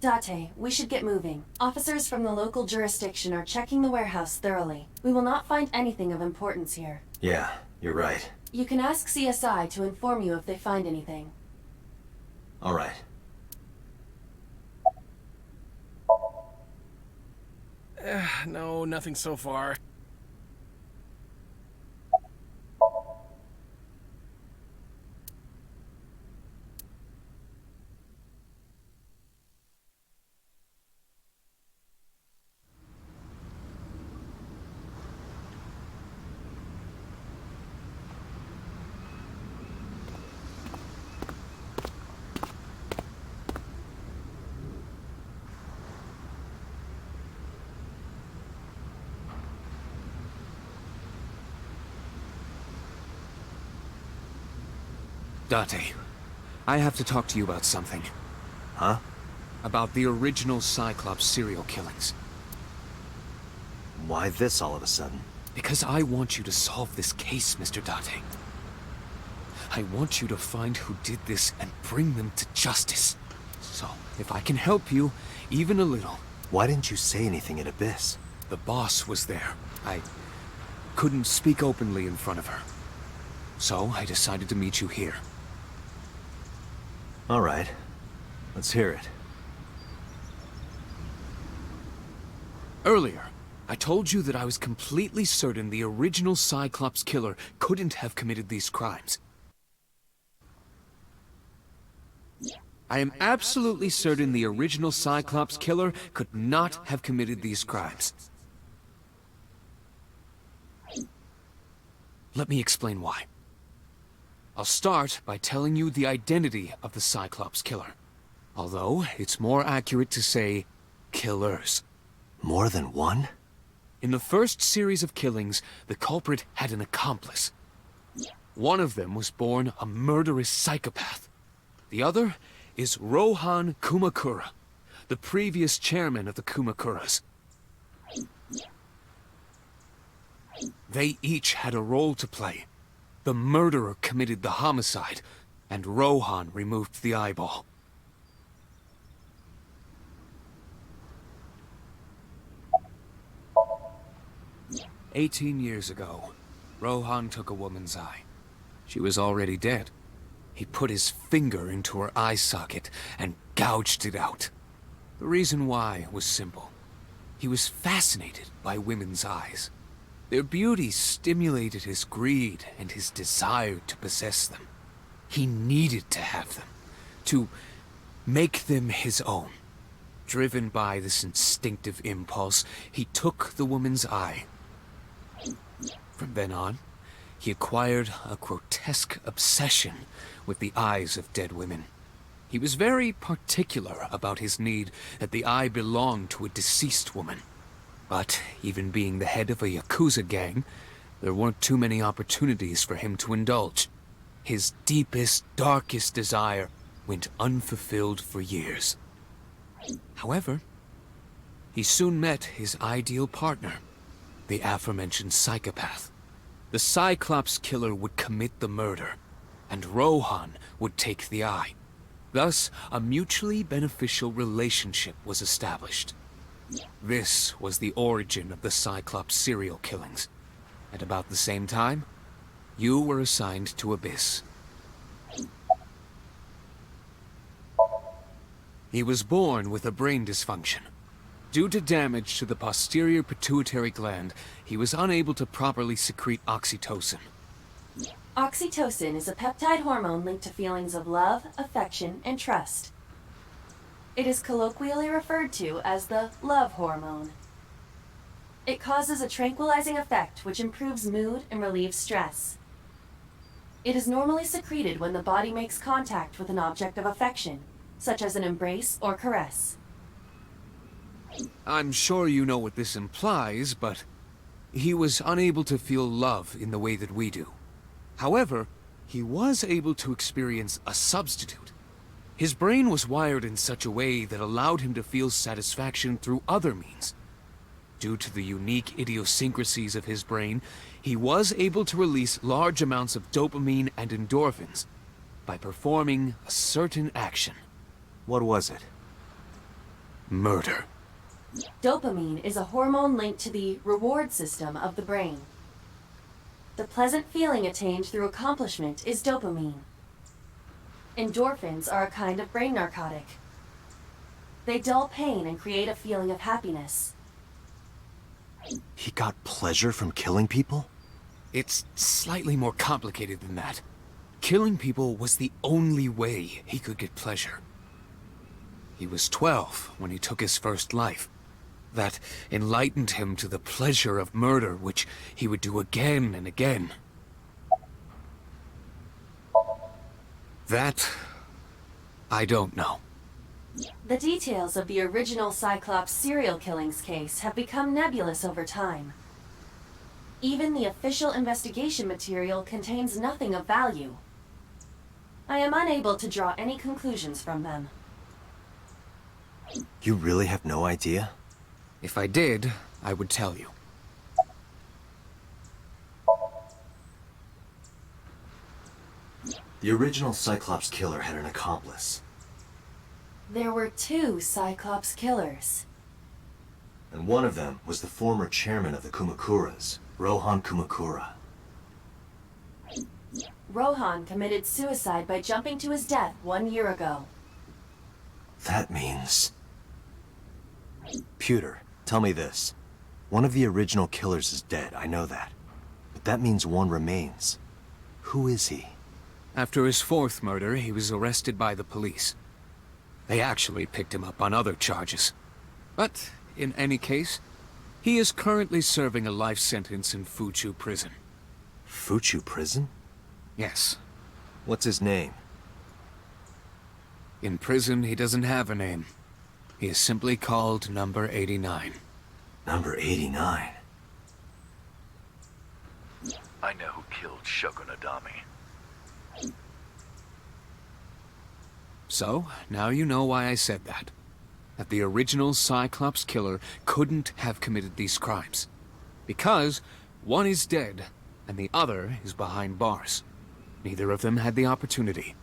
Date, we should get moving. Officers from the local jurisdiction are checking the warehouse thoroughly. We will not find anything of importance here. Yeah, you're right. You can ask CSI to inform you if they find anything. All right. No, nothing so far. Date, I have to talk to you about something. Huh? About the original Cyclops serial killings. Why this all of a sudden? Because I want you to solve this case, Mr. Date. I want you to find who did this and bring them to justice. So, if I can help you, even a little... Why didn't you say anything in Abyss? The boss was there. I couldn't speak openly in front of her. So, I decided to meet you here. All right. Let's hear it. Earlier, I told you that I was completely certain the original Cyclops killer couldn't have committed these crimes. I am absolutely certain the original Cyclops killer could not have committed these crimes. Let me explain why. I'll start by telling you the identity of the Cyclops killer. Although, it's more accurate to say, killers. More than one? In the first series of killings, the culprit had an accomplice. One of them was born a murderous psychopath. The other is Rohan Kumakura, the previous chairman of the Kumakuras. They each had a role to play. The murderer committed the homicide, and Rohan removed the eyeball. "18 years ago, Rohan took a woman's eye. She was already dead. He put his finger into her eye socket and gouged it out. The reason why was simple. He was fascinated by women's eyes. Their beauty stimulated his greed and his desire to possess them. He needed to have them, to make them his own. Driven by this instinctive impulse, he took the woman's eye. From then on, he acquired a grotesque obsession with the eyes of dead women. He was very particular about his need that the eye belonged to a deceased woman. But even being the head of a Yakuza gang, there weren't too many opportunities for him to indulge. His deepest, darkest desire went unfulfilled for years. However, he soon met his ideal partner, the aforementioned psychopath. The Cyclops killer would commit the murder, and Rohan would take the eye. Thus, a mutually beneficial relationship was established. This was the origin of the Cyclops serial killings. At about the same time, you were assigned to Abyss. He was born with a brain dysfunction. Due to damage to the posterior pituitary gland, he was unable to properly secrete oxytocin. Oxytocin is a peptide hormone linked to feelings of love, affection, and trust. It is colloquially referred to as the love hormone. It causes a tranquilizing effect which improves mood and relieves stress. It is normally secreted when the body makes contact with an object of affection, such as an embrace or caress. I'm sure you know what this implies, but he was unable to feel love in the way that we do. However, he was able to experience a substitute. His brain was wired in such a way that allowed him to feel satisfaction through other means. Due to the unique idiosyncrasies of his brain, he was able to release large amounts of dopamine and endorphins by performing a certain action. What was it? Murder. Dopamine is a hormone linked to the reward system of the brain. The pleasant feeling attained through accomplishment is dopamine. Endorphins are a kind of brain narcotic. They dull pain and create a feeling of happiness. He got pleasure from killing people? It's slightly more complicated than that. Killing people was the only way he could get pleasure. He was 12 when he took his first life. That enlightened him to the pleasure of murder, which he would do again and again. That, I don't know. The details of the original Cyclops serial killings case have become nebulous over time. Even the official investigation material contains nothing of value. I am unable to draw any conclusions from them. You really have no idea? If I did, I would tell you. The original Cyclops killer had an accomplice. There were 2 Cyclops killers. And one of them was the former chairman of the Kumakuras, Rohan Kumakura. Rohan committed suicide by jumping to his death 1 year ago. That means... Pewter, tell me this. One of the original killers is dead, I know that. But that means one remains. Who is he? After his 4th murder, he was arrested by the police. They actually picked him up on other charges. But, in any case, he is currently serving a life sentence in Fuchu prison. Fuchu prison? Yes. What's his name? In prison, he doesn't have a name. He is simply called Number 89. Number 89? I know who killed Shogun Adami. So, now you know why I said that. That the original Cyclops killer couldn't have committed these crimes. Because one is dead, and the other is behind bars. Neither of them had the opportunity.